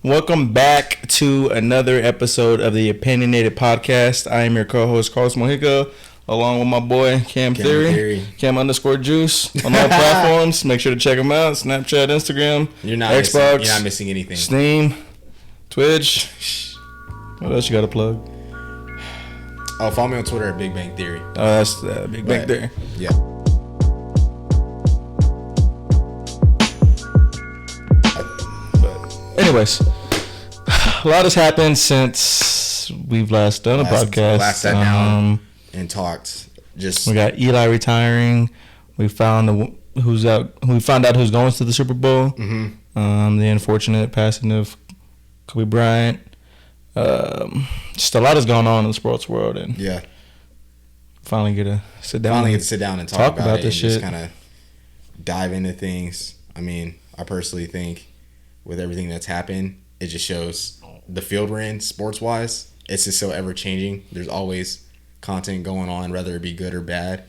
Welcome back to another episode of the Opinionated podcast. I am your co-host, Carlos Mojica, along with my boy, Cam Theory. Cam_Juice on all platforms. Make sure to check him out. Snapchat, Instagram, Xbox. You're not missing anything. Steam, Twitch. What else you got to plug? Oh, follow me on Twitter at Big Bang Theory. Oh, that's Big Bang Theory. Yeah. Anyways, a lot has happened since we've last done a podcast. Last sat down and talked. We got Eli retiring. We found who's out. We found out who's going to the Super Bowl. Mm-hmm. The unfortunate passing of Kobe Bryant. Just a lot is going on in the sports world, and finally get to sit down. And talk about this shit. Just kind of dive into things. I mean, I personally think, with everything that's happened, it just shows the field we're in, sports-wise. It's just so ever-changing. There's always content going on, whether it be good or bad.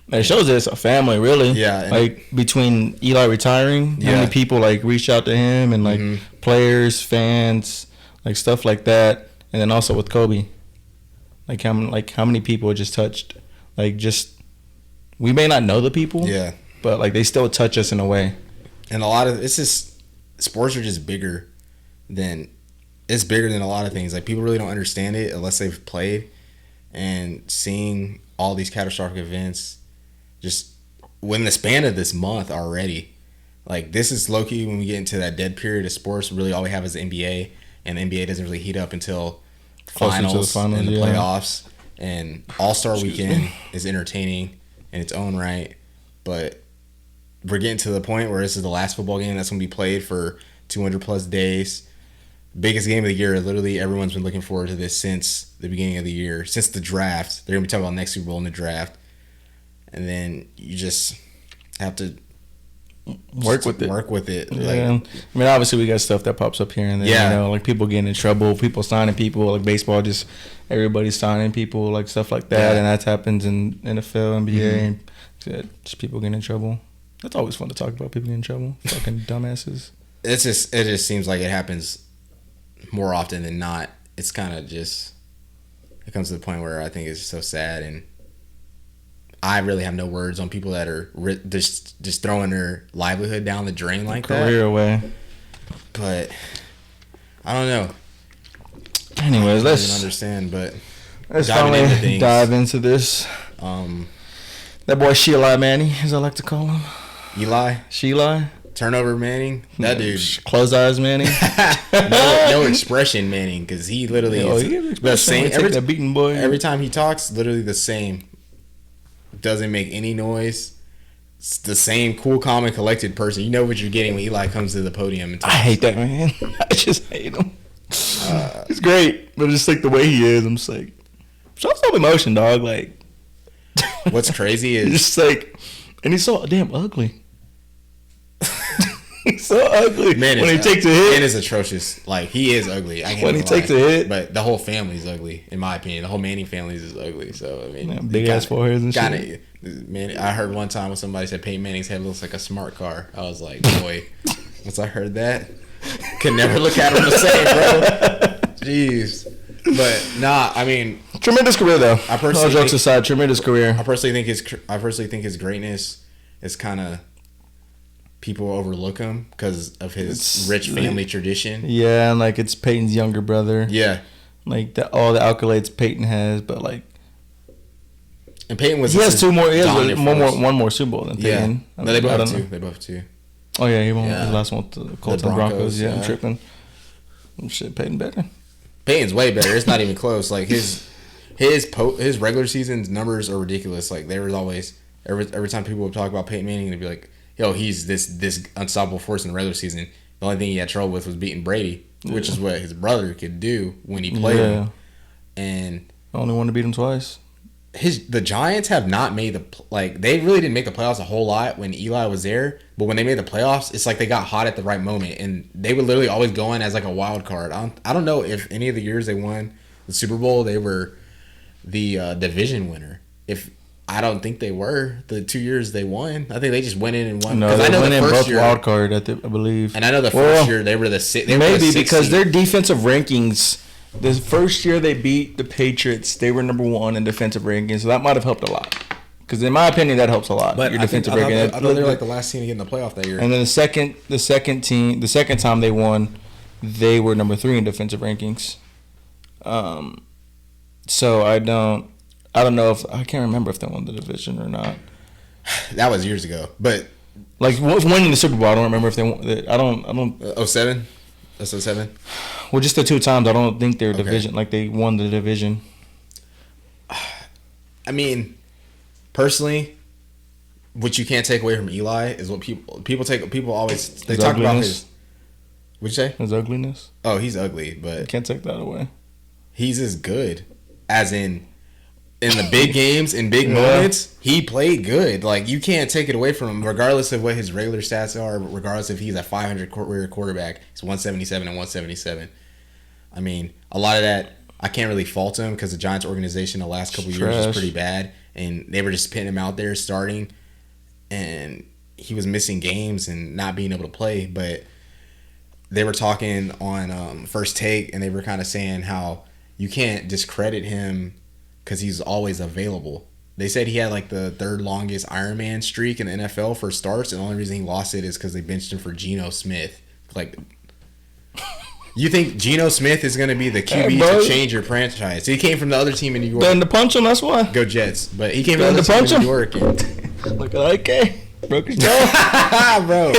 It shows that it's a family, really. Yeah. Like, between Eli retiring, how many people, like, reached out to him, and, like, players, fans, like, stuff like that. And then also with Kobe. Like, how many people it just touched. Like, just, we may not know the people. Yeah. But, like, they still touch us in a way. And a lot of, it's just, sports are just bigger than a lot of things. Like, people really don't understand it unless they've played. And seeing all these catastrophic events just within the span of this month already, like, this is low-key when we get into that dead period of sports. Really all we have is the NBA, and the NBA doesn't really heat up until finals and the playoffs. And All-Star Weekend is entertaining in its own right, but we're getting to the point where this is the last football game that's going to be played for 200 plus days. Biggest game of the year. Literally everyone's been looking forward to this since the beginning of the year, since the draft. They're going to be talking about next Super Bowl in the draft. And then you just have to work with it. Yeah. Like, I mean, obviously we got stuff that pops up here and there. Yeah. You know, like people getting in trouble, people signing people, like baseball, just everybody's signing people, like stuff like that. Yeah. And that happens in NFL, NBA, and just people getting in trouble. It's always fun to talk about people getting in trouble. Fucking dumbasses. It just seems like it happens more often than not. It's kind of just, it comes to the point where I think it's so sad, and I really have no words on people that are just throwing their livelihood down the drain like that. Career away. But I don't know. Anyways, let's understand, but let's finally dive into this. That boy ELi Manning, as I like to call him. ELi. Turnover Manning. That dude. Close eyes Manning. no expression Manning, because he literally is the same. Every time he talks, literally the same. Doesn't make any noise. It's the same cool, calm, and collected person. You know what you're getting when Eli comes to the podium and talks. I hate that man. I just hate him. He's great, but just like the way he is, I'm just like, show some emotion, dog. Like, what's crazy is just like, and he's so damn ugly. He's so ugly. Man, when he takes a hit, man is atrocious. Like, he is ugly. When he takes a hit, but the whole family's ugly, in my opinion. The whole Manning family is ugly. So I mean, big ass foreheads and shit. Man, I heard one time when somebody said Peyton Manning's head looks like a smart car. I was like, boy, once I heard that, could never look at him the same, bro. Jeez. But nah, I mean, tremendous career though. All jokes aside, tremendous career. I personally think his greatness is kind of, people overlook him because of his rich family tradition. Yeah, and like it's Peyton's younger brother. Yeah, like all the accolades Peyton has, but like, and Peyton was. He has two more. He has one more Super Bowl than Peyton. Yeah, no, they both have two. They both have two. Oh yeah, he won his last one with the Colts and Broncos. Yeah, I'm tripping. Shit, Peyton better. Peyton's way better. It's not even close. Like his regular season numbers are ridiculous. Like there was always every time people would talk about Peyton Manning, they'd be like, yo, he's this unstoppable force in the regular season. The only thing he had trouble with was beating Brady, which is what his brother could do when he played him. And I only wanted to beat him twice. The Giants have not made they really didn't make the playoffs a whole lot when Eli was there, but when they made the playoffs, it's like they got hot at the right moment, and they would literally always go in as like a wild card. I don't know if any of the years they won the Super Bowl, they were the division winner. If I don't think they were the 2 years they won. I think they just went in and won. No, they went in both wild card, I believe. And I know the first year they were the maybe because their defensive rankings. The first year they beat the Patriots, they were number 1 in defensive rankings, so that might have helped a lot. Because in my opinion, that helps a lot. But your defensive rankings. I thought they were like the last team to get in the playoff that year. And then the second time they won, they were number 3 in defensive rankings. So I don't know if I can't remember if they won the division or not. That was years ago, but like winning the Super Bowl, I don't remember if they won. I don't. 07? That's 07? Well, just the 2 times. I don't think they're division. Like they won the division. I mean, personally, what you can't take away from Eli is what people always talk about his. What'd you say? His ugliness. Oh, he's ugly, but you can't take that away. He's as good as in the big games, in big moments, he played good. Like, you can't take it away from him, regardless of what his regular stats are, regardless if he's a 500 career quarterback. He's 177 and 177. I mean, a lot of that, I can't really fault him because the Giants organization the last couple of years was pretty bad, and they were just putting him out there starting, and he was missing games and not being able to play. But they were talking on First Take, and they were kind of saying how you can't discredit him because he's always available. They said he had like the 3rd longest Ironman streak in the NFL for starts, and the only reason he lost it is because they benched him for Geno Smith. Like, you think Geno Smith is going to be the QB to change your franchise? He came from the other team in New York. Then to punch him, that's why. Go Jets. But he came from the other team in New York. Look at okay. Broke his jaw. Bro.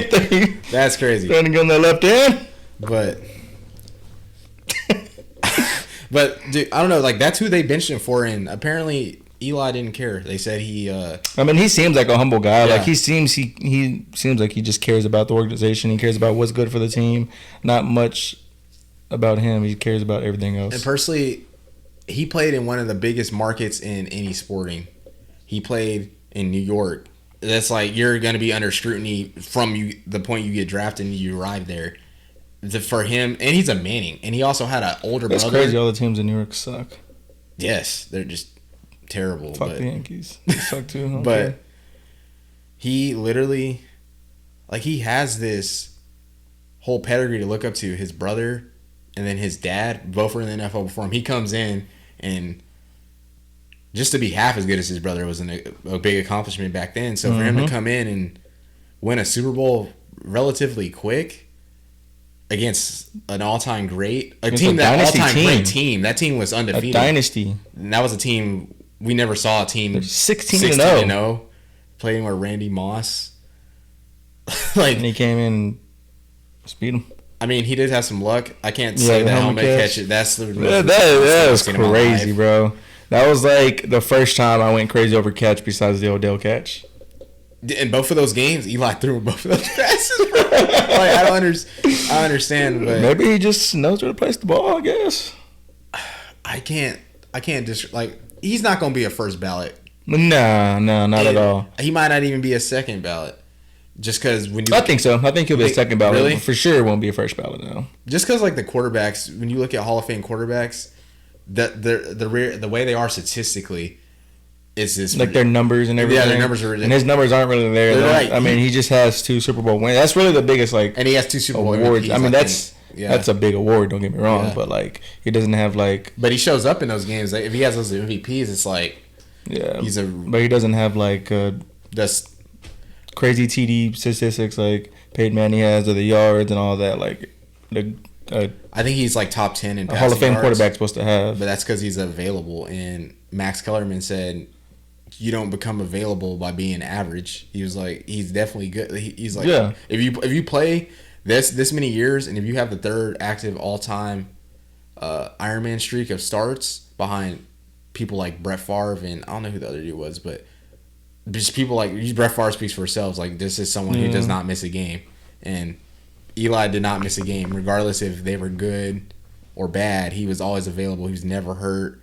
That's crazy. Trying to go on that left hand. But dude, I don't know. Like, that's who they benched him for, and apparently Eli didn't care. They said he. I mean, he seems like a humble guy. Yeah. Like he seems like he just cares about the organization. He cares about what's good for the team. Not much about him. He cares about everything else. And personally, he played in one of the biggest markets in any sporting. He played in New York. That's like you're going to be under scrutiny from the point you get drafted and you arrive there. For him, and he's a Manning, and he also had an older brother. It's crazy. All the teams in New York suck. Yes, they're just terrible. Fuck the Yankees. They suck too. But he literally, like, he has this whole pedigree to look up to. His brother and then his dad both were in the NFL before him. He comes in, and just to be half as good as his brother was a big accomplishment back then. So for him to come in and win a Super Bowl relatively quick against an all-time great, great team. That team was undefeated. A dynasty. And that was a team we never saw. A team 16-0, playing with Randy Moss. And he came in and beat him. I mean, he did have some luck. I can't say that helmet catch. That's the that was crazy, bro. That was like the first time I went crazy over catch besides the Odell catch. In both of those games, Eli threw both of those passes. Like, I understand, but maybe he just knows where to place the ball. I guess. I can't like, he's not going to be a first ballot. No, not at all. He might not even be a second ballot. Just because I think so. I think he'll be a second ballot. Really? For sure, it won't be a first ballot now. Just because, like, the quarterbacks, when you look at Hall of Fame quarterbacks, the way they are statistically. It's this like their numbers and everything. Yeah, their numbers are ridiculous. And his numbers aren't really there. Right. I mean, he just has 2 Super Bowl wins. That's really the biggest, like, and he has 2 Super Bowl awards. MVPs, I mean, that's a big award. Don't get me wrong, but like he doesn't have like. But he shows up in those games. Like, if he has those MVPs, it's like but he doesn't have like that's crazy TD statistics like Peyton Manning has, or the yards and all that. Like I think he's like top 10 in passing Hall of Fame yards, quarterback supposed to have. but that's because he's available. And Max Kellerman said, you don't become available by being average. He was like, he's definitely good. He's like, if you play this many years, and if you have the 3rd active all-time Ironman streak of starts behind people like Brett Favre, and I don't know who the other dude was, but just people like Brett Favre speaks for himself. Like, this is someone who does not miss a game, and Eli did not miss a game, regardless if they were good or bad. He was always available. He was never hurt,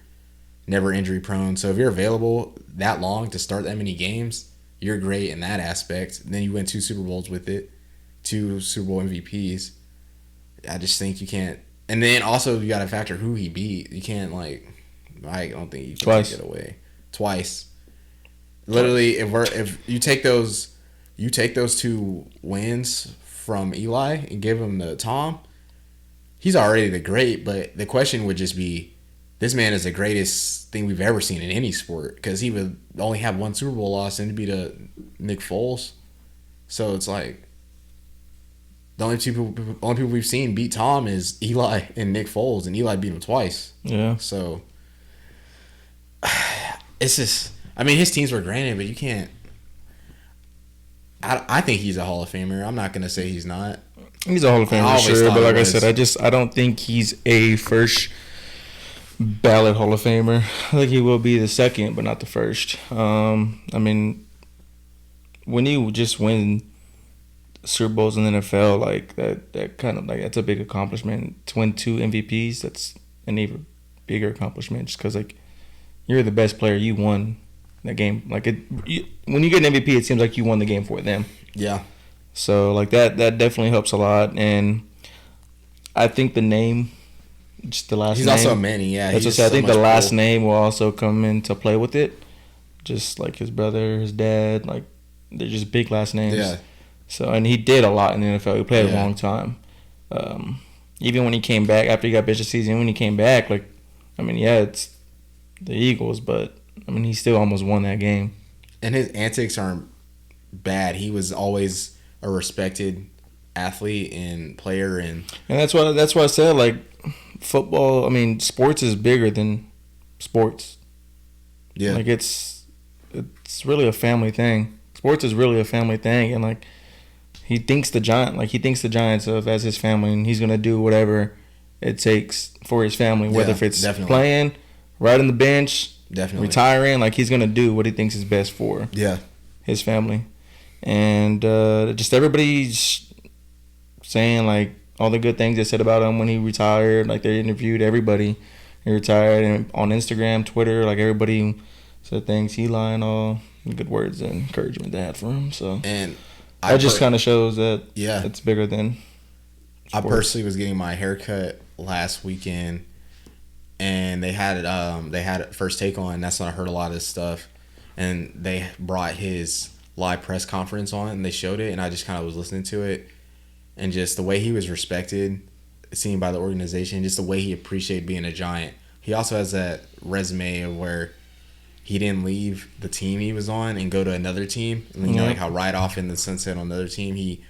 never injury prone. So if you're available that long to start that many games, you're great in that aspect. And then you win 2 Super Bowls with it, 2 Super Bowl MVPs. I just think you can't. And then also you got to factor who he beat. You can't, like, I don't think you can take it away. Twice. Literally, if you take those 2 wins from Eli and give them to Tom, he's already the great. But the question would just be, this man is the greatest thing we've ever seen in any sport, because he would only have 1 Super Bowl loss and it'd be to Nick Foles. So it's like the only people we've seen beat Tom is Eli and Nick Foles, and Eli beat him twice. Yeah. So it's just, I mean, his teams were granted, but you can't. I think he's a Hall of Famer. I'm not gonna say he's not. He's a Hall of Famer for sure, but like I said, I don't think he's a first ballot Hall of Famer. I think he will be the second, but not the first. I mean, when you just win Super Bowls in the NFL, like that kind of like, that's a big accomplishment. To win 2 MVPs, that's an even bigger accomplishment, just because like you're the best player, you won that game. Like when you get an MVP, it seems like you won the game for them. Yeah. So like that definitely helps a lot, and I think the name, just the last name. He's also a Manning, yeah. That's what I say. I think the last name will also come into play with it. Just like his brother, his dad, like they're just big last names. Yeah. So, and he did a lot in the NFL. He played a long time. Even when he came back after he got benched the season, when he came back, like, I mean, yeah, it's the Eagles, but I mean, he still almost won that game. And his antics aren't bad. He was always a respected athlete and player, and that's why I said, like, football. I mean, sports is bigger than sports. Yeah, like it's really a family thing. Sports is really a family thing, and like he thinks the Giants of as his family, and he's gonna do whatever it takes for his family, whether if it's playing, riding the bench, retiring. Like he's gonna do what he thinks is best for his family, and just everybody's saying like all the good things they said about him when he retired. Like they interviewed everybody. He retired, and on Instagram, Twitter, like everybody said thanks Eli and all good words and encouragement they had for him. So and that just kind of shows that it's bigger than sports. I personally was getting my haircut last weekend, and they had it First Take on. That's when I heard a lot of this stuff, and they brought his live press conference on, and they showed it, and I just kind of was listening to it, and just the way he was respected, seen by the organization, just the way he appreciated being a Giant. He also has that resume of where he didn't leave the team he was on and go to another team. And, you know, like how right off in the sunset on another team, he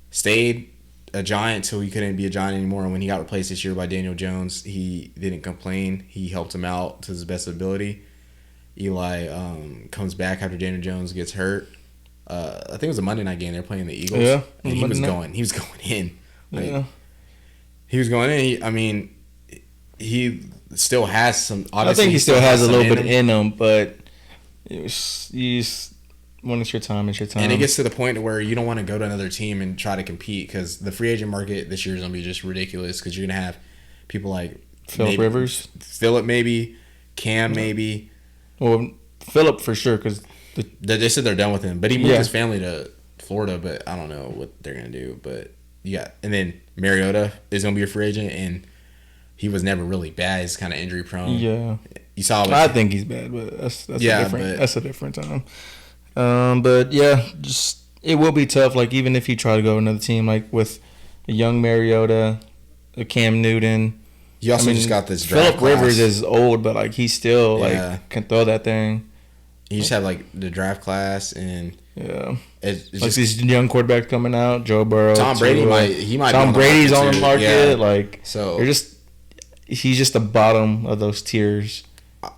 stayed a Giant till he couldn't be a Giant anymore. And when he got replaced this year by Daniel Jones, he didn't complain. He helped him out to his best ability. Eli comes back after Daniel Jones gets hurt. I think it was a Monday night game. They were playing the Eagles. Yeah, and he was going in. Like, he was going in. He still has some. I think he still has a little bit in him, but when it's your time, it's your time. And it gets to the point where you don't want to go to another team and try to compete, because the free agent market this year is going to be just ridiculous, because you're going to have people like Phillip maybe, Cam maybe. Well, Phillip for sure, because they said they're done with him, but he moved his family to Florida, but I don't know what they're going to do. But and then Mariota is going to be a free agent, and he was never really bad. He's kind of injury prone. Yeah, you saw. I think he's bad, but that's a different time. But yeah, just it will be tough. Like even if you try to go to another team, like with a young Mariota, a Cam Newton. You also just got this draft Phillip Rivers is old, but like he still can throw that thing. You just have like the draft class, and it's like just these young quarterbacks coming out. Joe Burrow, Tom Brady might. Tom Brady's on the market. Yeah. Like so, he's just the bottom of those tiers.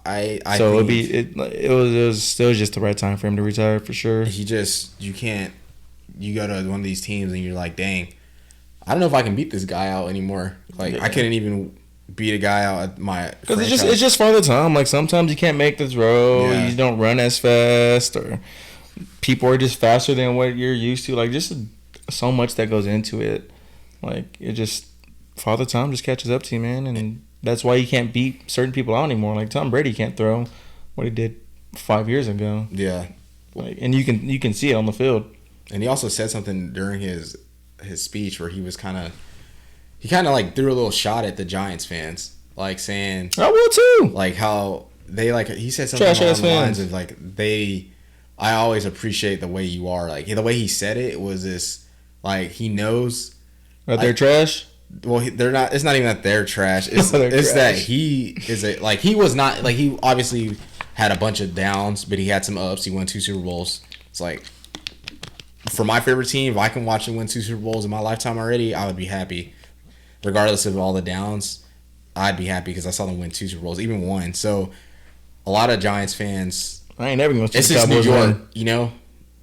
I so think it was still just the right time for him to retire for sure. You go to one of these teams and you're like, dang, I don't know if I can beat this guy out anymore. Like I couldn't even beat a guy out at my. Because it's just Father Time. Like sometimes you can't make the throw. You don't run as fast, or people are just faster than what you're used to. Like just so much that goes into it. Like it just Father Time just catches up to you, man, and that's why you can't beat certain people out anymore. Like Tom Brady can't throw what he did 5 years ago. Yeah, like and you can see it on the field. And he also said something during his speech where he like threw a little shot at the Giants fans, like saying, I will too. Like how they he said something along the lines of like they I always appreciate the way you are. Like the way he said it was this, like he knows that they're trash. Well, they're not. It's not even that they're trash. It's trash. That he is he was not like he obviously had a bunch of downs, but he had some ups. He won 2 Super Bowls. It's like for my favorite team, if I can watch them win 2 Super Bowls in my lifetime already, I would be happy, regardless of all the downs. I'd be happy because I saw them win 2 Super Bowls, even one. So a lot of Giants fans. I ain't never gonna see the Cowboys New York, win.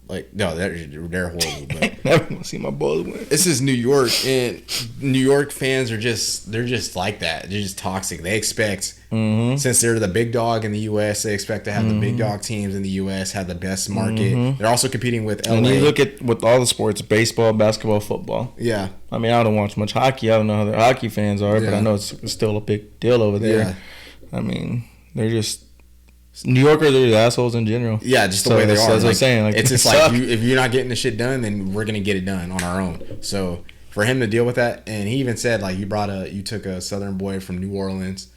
Like, no, they're horrible. But I ain't never gonna see my Bulls win. This is New York, and New York fans they're just like that. They're just toxic. They expect, since they're the big dog in the U.S., they expect to have the big dog teams in the U.S. have the best market. They're also competing with LA. And you look at with all the sports, baseball, basketball, football. Yeah. I mean, I don't watch much hockey. I don't know how the hockey fans are, but I know it's still a big deal over there. Yeah. I mean, they're just... New Yorkers are assholes in general. Yeah, just the way they are. That's what I'm saying. Like, it's just like if you're not getting the shit done, then we're gonna get it done on our own. So for him to deal with that, and he even said like you took a Southern boy from New Orleans,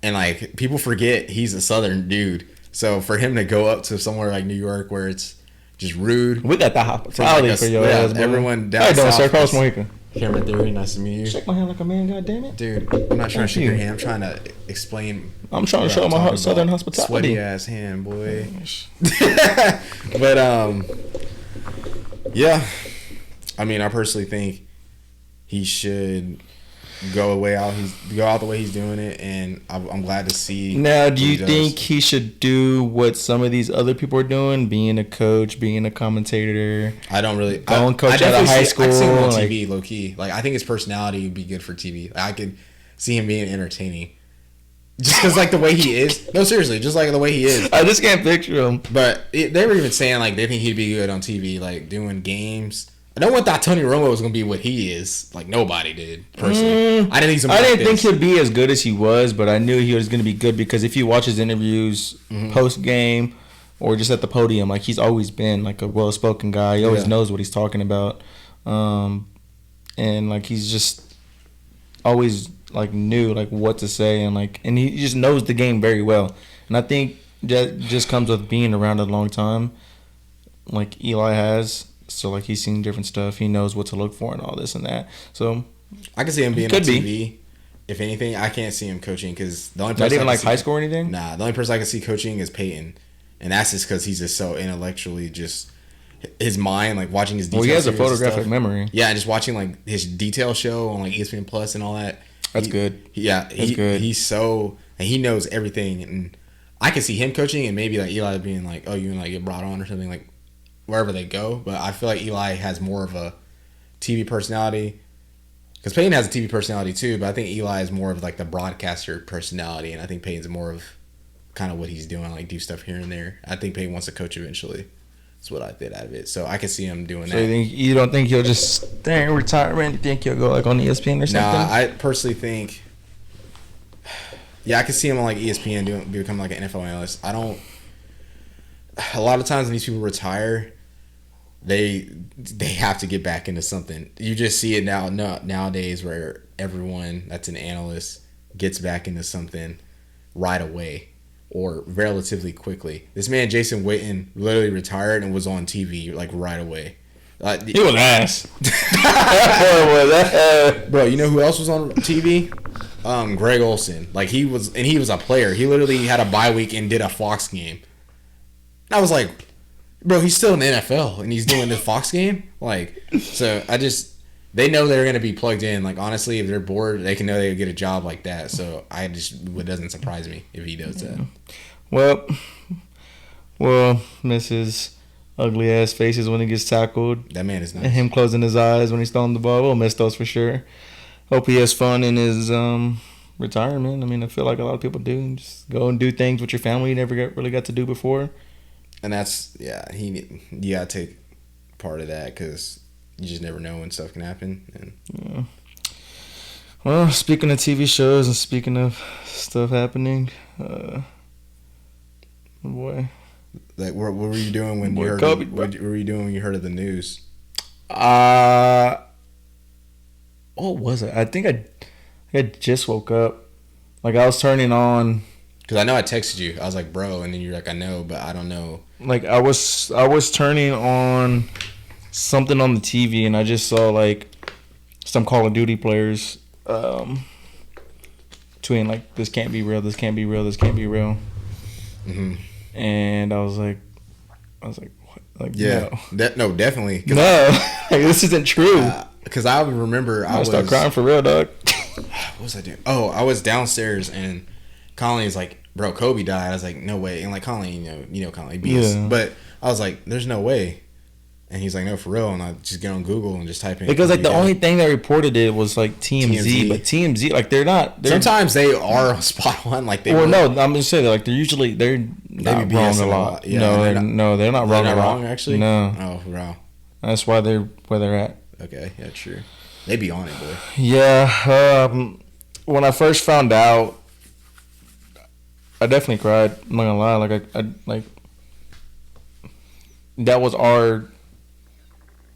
and like people forget he's a Southern dude. So for him to go up to somewhere like New York where it's just rude, we got the hospitality for your ass. Everyone down south. Sir Carlos Mojica. Cameron Theory, nice to meet you. Shake my hand like a man, goddammit. Dude, I'm not trying to shake your hand. I'm trying to explain. I'm trying to show my Southern hospitality. Sweaty ass hand, boy. But yeah. I mean, I personally think he should go out the way he's doing it, and I'm glad to see. Now, do you think he should do what some of these other people are doing, being a coach, being a commentator? I don't really. Going coach out of high school. I see him on TV, low key. Like I think his personality would be good for TV. I could see him being entertaining, just because like the way he is. No, seriously, just like the way he is. I just can't picture him. But they were even saying like they think he'd be good on TV, like doing games. No one thought Tony Romo was gonna be what he is. Like nobody did. Personally, I didn't think he'd be as good as he was, but I knew he was gonna be good because if you watch his interviews post game or just at the podium, like he's always been like a well spoken guy. He always knows what he's talking about, and like he's just always like knew like what to say and he just knows the game very well. And I think that just comes with being around a long time, like Eli has. So, like, he's seen different stuff. He knows what to look for and all this and that. So, I can see him being on TV. If anything, I can't see him coaching because the only person... Not even, like, high school or anything? Nah, the only person I can see coaching is Peyton. And that's just because he's just so intellectually just... His mind, like, watching his detail. Well, he has a photographic memory. Yeah, just watching, like, his detail show on, like, ESPN Plus and all that. That's good. Yeah, that's good. He's so... And he knows everything. And I can see him coaching and maybe, like, Eli being like, oh, you want to, like, get brought on or something, like... wherever they go, but I feel like Eli has more of a TV personality because Peyton has a TV personality too, but I think Eli is more of like the broadcaster personality, and I think Peyton's more of kind of what he's doing, like do stuff here and there. I think Peyton wants to coach eventually. That's what I did out of it. So I can see him doing that. So you don't think he'll just stay in retirement? You think he'll go like on ESPN or something? Nah, I personally think, I can see him on like ESPN become like an NFL analyst. I don't. A lot of times when these people retire, they have to get back into something. You just see it nowadays where everyone that's an analyst gets back into something right away or relatively quickly. This man Jason Witten literally retired and was on TV like right away. He was ass. Bro, you know who else was on TV? Greg Olson. Like he was a player. He literally had a bye week and did a Fox game. And I was like, bro, he's still in the NFL and he's doing the Fox game. Like, so they know they're gonna be plugged in. Like, honestly, if they're bored, they can know they can get a job like that. So it doesn't surprise me if he does that. Well, miss his ugly ass faces when he gets tackled. That man is nice. And him closing his eyes when he's throwing the ball. We'll miss those for sure. Hope he has fun in his retirement. I mean, I feel like a lot of people do. Just go and do things with your family you never really got to do before. And that's, you gotta take part of that because you just never know when stuff can happen. And Well, speaking of TV shows and speaking of stuff happening, boy, like what were you doing when you heard? What were you doing when you heard of the news? What was it? I think I just woke up. Like I was turning on Because I know I texted you. I was like, bro, and then you're like, I know, but I don't know. Like I was turning on something on the TV, and I just saw like some Call of Duty players tweeting like, "This can't be real. This can't be real. This can't be real." Mm-hmm. And I was like, what? Like, yeah, no, definitely. No, like, this isn't true. Because I remember I was start crying for real, dog. What was I doing? Oh, I was downstairs and Colleen like, bro, Kobe died. I was like, no way. And like Colleen, you know Colleen beats. Yeah. But I was like, there's no way. And he's like, no, for real. And I just get on Google and just type in. Because like the only thing that reported it was like TMZ. But TMZ, like they're not. Sometimes they are spot on. Like they. Well, no, I'm just saying like they're not wrong a lot. Yeah, no, they're not wrong. They're not wrong actually. No. Oh, wow. That's why they're where they're at. Okay, yeah, true. They be on it, boy. Yeah. When I first found out, I definitely cried. I'm not gonna lie. Like I like that was our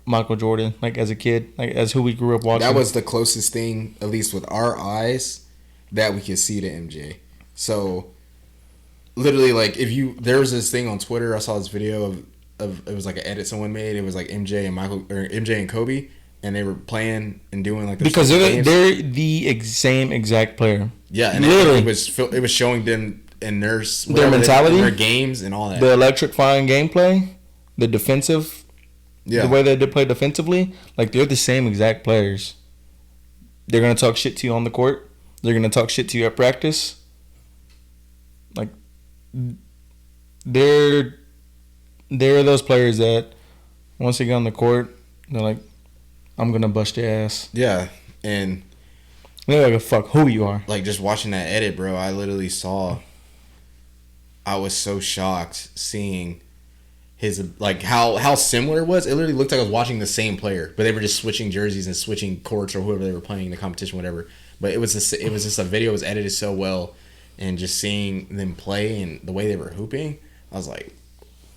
Michael Jordan. Like as a kid, like as who we grew up watching. That was the closest thing, at least with our eyes, that we could see to MJ. So, literally, like there was this thing on Twitter. I saw this video of it was like an edit someone made. It was like MJ and Kobe. And they were playing and doing like because they're the same exact player. Yeah, and literally it was showing them and their mentality, their games, and all that. The electrifying gameplay, the defensive, the way they play defensively, like they're the same exact players. They're gonna talk shit to you on the court. They're gonna talk shit to you at practice. Like they're those players that once they get on the court, they're like, I'm gonna bust your ass. Yeah, and they don't give a fuck who you are. Like just watching that edit, bro, I literally saw. I was so shocked seeing his how similar it was. It literally looked like I was watching the same player, but they were just switching jerseys and switching courts or whoever they were playing in the competition, whatever. But it was just a video was edited so well, and just seeing them play and the way they were hooping, I was like,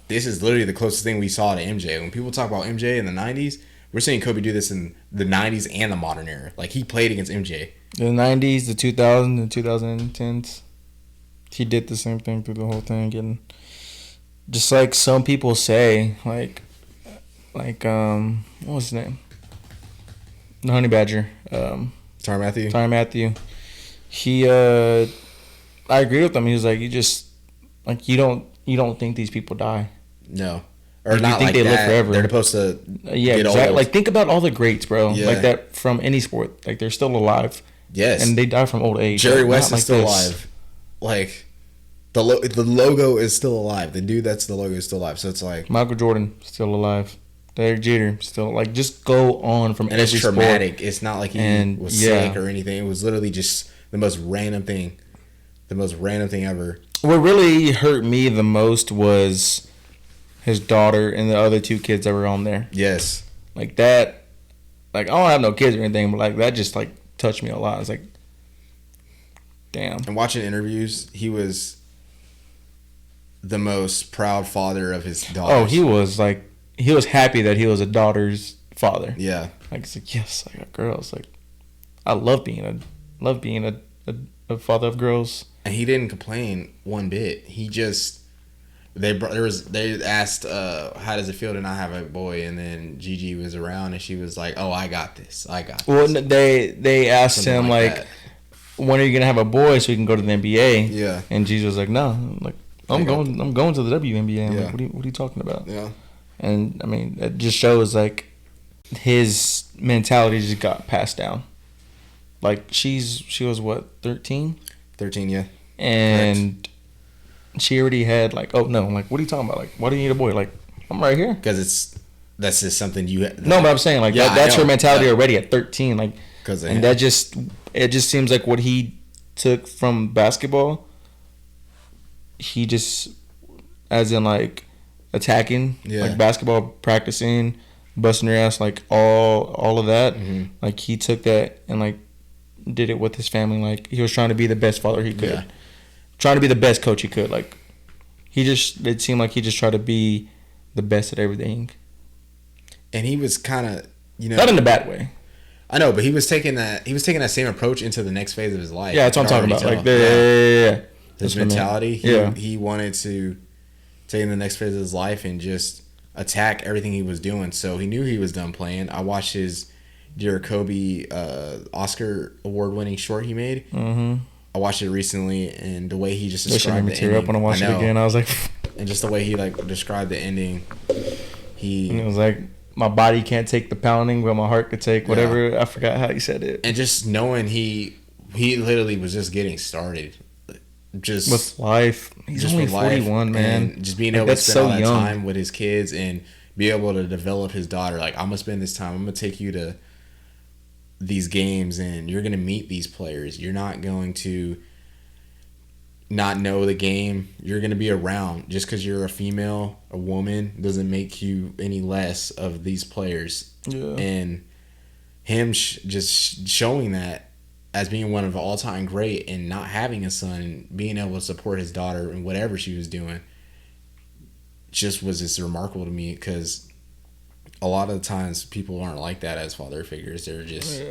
this is literally the closest thing we saw to MJ. When people talk about MJ in the '90s. We're seeing Kobe do this in the 90s and the modern era. Like, he played against MJ. The 90s, the 2000s, the 2010s. He did the same thing through the whole thing. And just like some people say, like what was his name? The Honey Badger. Tyrann Mathieu. He, I agree with him. He was like, you just, like, you don't think these people die. No. Or not like they that. Live forever. They're supposed to get exactly. Old. Like think about all the greats, bro. Yeah. Like that from any sport. Like they're still alive. Yes. And they die from old age. Jerry West is still alive. Like the logo is still alive. The dude that's the logo is still alive. So it's like Michael Jordan still alive. Derek Jeter still like just go on from and every it's traumatic. Sport. It's not like he was sick or anything. It was literally just the most random thing. The most random thing ever. What really hurt me the most was his daughter and the other two kids that were on there. Yes. Like that, like I don't have no kids or anything, but like that just like touched me a lot. It's like, damn. And watching interviews, he was the most proud father of his daughter. Oh, he was happy that he was a daughter's father. Yeah. Like it's like, yes, I got girls. Like I love being a father of girls. And he didn't complain one bit. He just they asked how does it feel to not have a boy, and then Gigi was around and she was like, oh, I got this. Well, they asked something him like when are you gonna have a boy so you can go to the NBA? Yeah. And Gigi was like, no, like I'm going to the WNBA. I'm like, what are you talking about? Yeah. And I mean, it just shows like his mentality just got passed down. Like she was what, 13? 13, yeah. And correct. She already had like, oh no, like what are you talking about? Like, why do you need a boy? Like, I'm right here. Because that's just something you. No, but I'm saying like that's her mentality already at 13. Like, and it just seems like what he took from basketball. He just, as in like attacking, like basketball, practicing, busting your ass, like all of that. Mm-hmm. Like he took that and like did it with his family. Like he was trying to be the best father he could, trying to be the best coach he could. Like it seemed like he just tried to be the best at everything. And he was kind of, not in a bad way. I know, but he was taking that same approach into the next phase of his life. Yeah, that's what I'm talking about. Like, yeah. his mentality. He wanted to take in the next phase of his life and just attack everything he was doing. So he knew he was done playing. I watched his Dear Kobe Oscar award-winning short he made. Mm-hmm. I watched it recently, and the way he just described the ending. Tear up when I watched it again. I was like, and just the way he described the ending, it was like, my body can't take the pounding, but my heart could take whatever. Yeah. I forgot how he said it. And just knowing he literally was just getting started, just with life. He's only 41, man. And just being able to spend all that time with his kids and be able to develop his daughter. Like, I'm gonna spend this time. I'm gonna take you to these games, and you're gonna meet these players. You're not going to not know the game. You're gonna be around. Just because you're a female, a woman, doesn't make you any less of these players. Yeah. And him just showing that as being one of the all-time great, and not having a son, and being able to support his daughter in whatever she was doing, just was just remarkable to me, because a lot of the times people aren't like that as father figures. They're just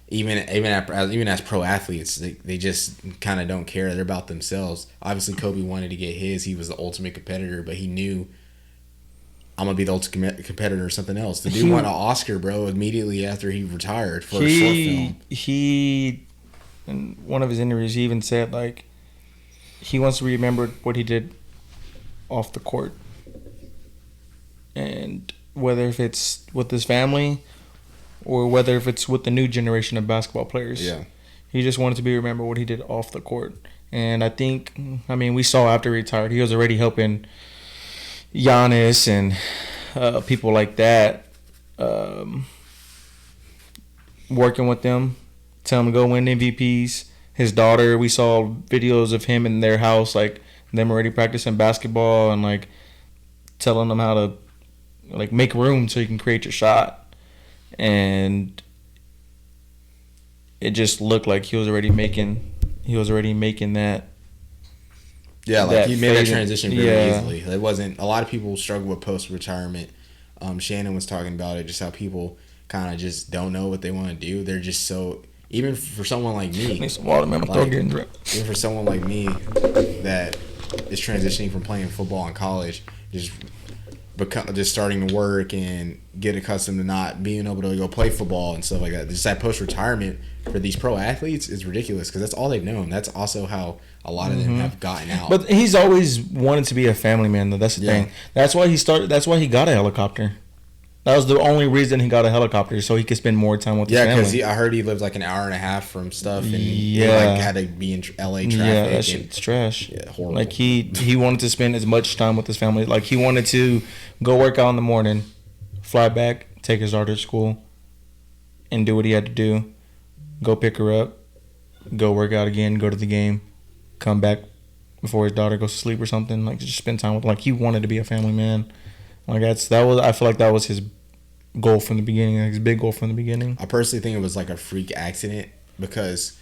even as pro athletes, they just kind of don't care. They're about themselves. Obviously, Kobe wanted to get his. He was the ultimate competitor, but he knew, I'm gonna be the ultimate competitor or something else. The dude won an Oscar, bro, immediately after he retired for a short film. He, in one of his interviews, he even said, like, he wants to remember what he did off the court, and whether if it's with his family or whether if it's with the new generation of basketball players. Yeah. He just wanted to be remembered what he did off the court. And I think, we saw after he retired, he was already helping Giannis and people like that, working with them, telling them to go win MVPs. His daughter, we saw videos of him in their house, like them already practicing basketball and like telling them how to like make room so you can create your shot. And it just looked like he was already making that. Yeah, like he made that transition very easily. It wasn't, a lot of people struggle with post-retirement. Shannon was talking about it, just how people kind of just don't know what they want to do. They're just so, even for someone like me, need some water, man. My throat getting dry. Even for someone like me that is transitioning from playing football in college, just starting to work and get accustomed to not being able to go play football and stuff like that. Just that post-retirement for these pro athletes is ridiculous, because that's all they've known. That's also how a lot of them have gotten out. But he's always wanted to be a family man, though. That's the thing. That's why he started. That's why he got a helicopter. That was the only reason he got a helicopter, so he could spend more time with his family. Yeah, because I heard he lived like an hour and a half from stuff, and he had to be in LA traffic. Yeah, that shit's trash. Yeah, horrible. Like he wanted to spend as much time with his family. Like he wanted to go work out in the morning, fly back, take his daughter to school, and do what he had to do. Go pick her up, go work out again, go to the game, come back before his daughter goes to sleep or something. Like just spend time with. Like he wanted to be a family man. Like I feel like that was his goal from the beginning. Like his big goal from the beginning. I personally think it was like a freak accident, because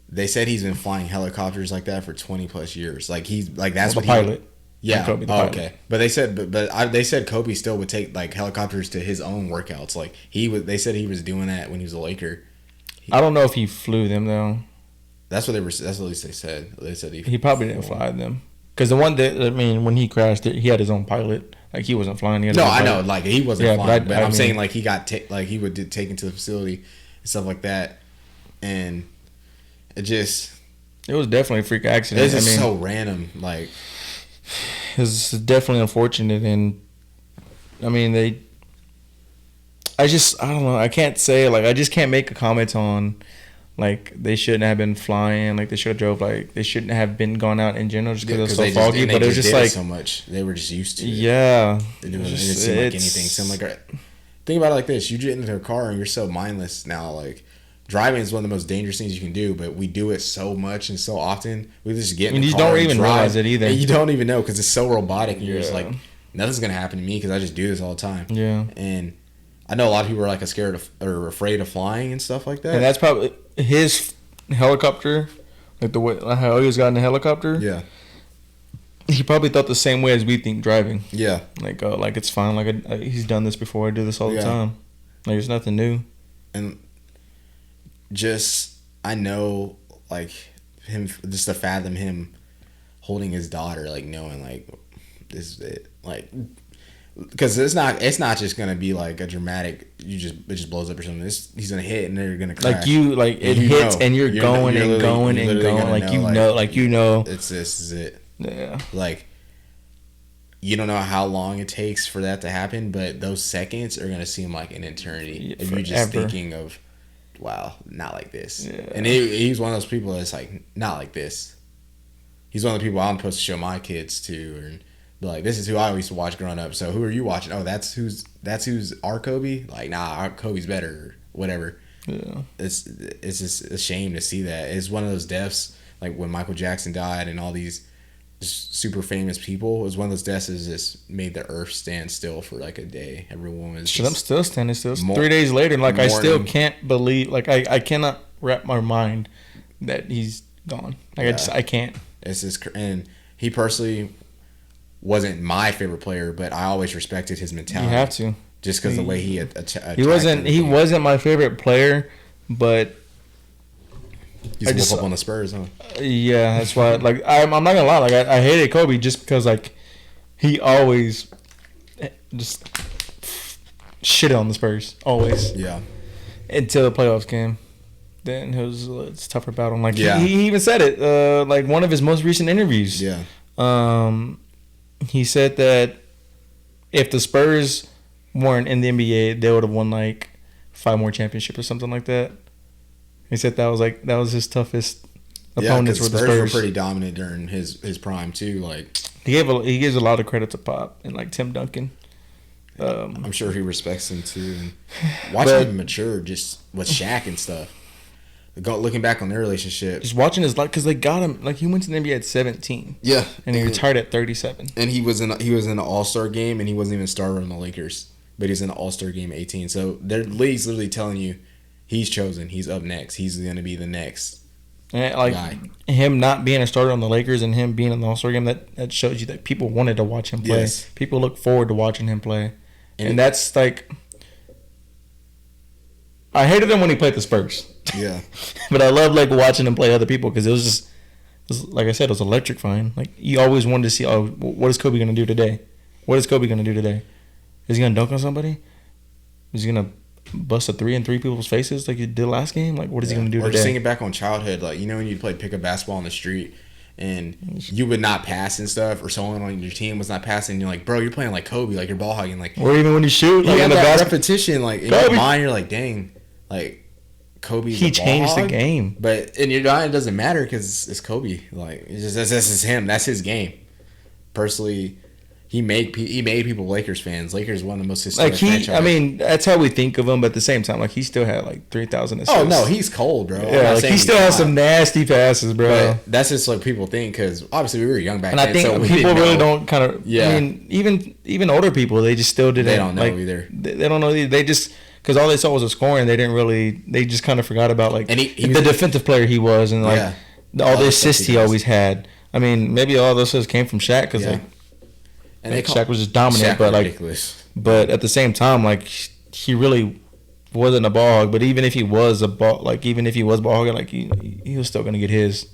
they said he's been flying helicopters like that for 20 plus years. Like that's what the pilot. Yeah. Kobe, the pilot. Okay. But they said, they said Kobe still would take like helicopters to his own workouts. Like they said he was doing that when he was a Laker. I don't know if he flew them though. That's what at least they said. They said he probably didn't fly them. Because the one that, when he crashed, he had his own pilot. Like he wasn't flying. No, I know. Like he wasn't flying. But I'm saying like he got he would get taken to the facility and stuff like that, and it was definitely a freak accident. It's just so random. Like it's definitely unfortunate, and I don't know. I can't say I just can't make a comment on. Like, they shouldn't have been flying. Like, they should have drove. Like, they shouldn't have been going out in general just because it was so foggy. But it was just like so much. They were just used to it. Yeah, It didn't seem like anything. Seemed like think about it like this: you get into a car and you're so mindless now. Like, driving is one of the most dangerous things you can do, but we do it so much and so often. We just get in the car. You don't even realize it either. And you don't even know because it's so robotic, and you're just like, nothing's gonna happen to me because I just do this all the time. Yeah, and I know a lot of people are like scared of or afraid of flying and stuff like that. And that's probably his helicopter, like the way how he was got in the helicopter. Yeah, he probably thought the same way as we think driving. Yeah, like it's fine. Like he's done this before. I do this all the time. Like there's nothing new. And just I know like him, just to fathom him holding his daughter, like knowing like this is it, like because it's not just gonna be like a dramatic. It just blows up or something. He's gonna hit and they're gonna crash. It hits and you're going and going and going like you know this is it. Yeah. Like you don't know how long it takes for that to happen, but those seconds are gonna seem like an eternity if you're just thinking of, wow, not like this. Yeah. And he's one of those people that's like, not like this. He's one of the people I'm supposed to show my kids to, and be like, this is who I used to watch growing up. So who are you watching? Oh, that's who's our Kobe. Like, nah, our Kobe's better, or whatever. Yeah, it's just a shame to see that. It's one of those deaths, like when Michael Jackson died and all these super famous people. It was one of those deaths that just made the earth stand still for like a day. Everyone was. I'm still standing still. 3 days later, like mourning. I still can't believe. Like I cannot wrap my mind that he's gone. Like I can't. It's just, and he personally wasn't my favorite player, but I always respected his mentality. You have to, just because the way he he wasn't my favorite player, but he's whoop up on the Spurs, huh? Yeah, that's why. Like I'm not gonna lie, like I hated Kobe just because like he always just shit on the Spurs always. Yeah. Until the playoffs came. Then it's a tougher battle. Like he even said it. Like one of his most recent interviews. Yeah. He said that if the Spurs weren't in the NBA, they would have won like 5 more championships or something like that. He said that was his toughest opponents. Yeah, the Spurs were pretty dominant during his prime too. Like he gives a lot of credit to Pop and like Tim Duncan. I'm sure he respects him too. And watching him mature, just with Shaq and stuff. Looking back on their relationship, just watching his life, because they got him like he went to the NBA at 17. Yeah, and he retired at 37. And he was in an All-Star game, and he wasn't even a starter on the Lakers, but he was in an All-Star game at 18. So their league's literally telling you he's chosen, he's up next, he's gonna be the next guy. Him not being a starter on the Lakers and him being in the All-Star game, that shows you that people wanted to watch him play. Yes. People look forward to watching him play, and that's like. I hated him when he played the Spurs. Yeah. But I love like watching him play other people because it was like I said, it was electrifying. Like you always wanted to see, what is Kobe gonna do today? What is Kobe gonna do today? Is he gonna dunk on somebody? Is he gonna bust a 3 in 3 people's faces like he did last game? Like what is he gonna do today? Or just thinking back on childhood, like when you played pickup basketball on the street and you would not pass and stuff, or someone on your team was not passing, and you're like, bro, you're playing like Kobe, like you're ball hogging, like. Or even when you shoot, like in the repetition, like in your mind, you're like, dang. Like Kobe, he changed the game, but in your mind it doesn't matter because it's Kobe. Like it's just this is him. That's his game. Personally, he made people Lakers fans. Lakers one of the most historic franchises. I mean, that's how we think of him. But at the same time, like he still had like 3,000 assists. Oh no, he's cold, bro. Yeah, like he still has some nasty passes, bro. But that's just what people think because obviously we were young back then. And I think so people really don't kind of. Yeah. I mean, even older people, they just still didn't. They don't know either. They don't know. They just. Because all they saw was a scoring, they just kind of forgot about like the defensive player he was, and like all the assists he always had. I mean, maybe all those assists came from Shaq because Shaq was just dominant, but ridiculous. But at the same time, like he really wasn't a ball hog. But even if he was ball hogging, like he was still gonna get his.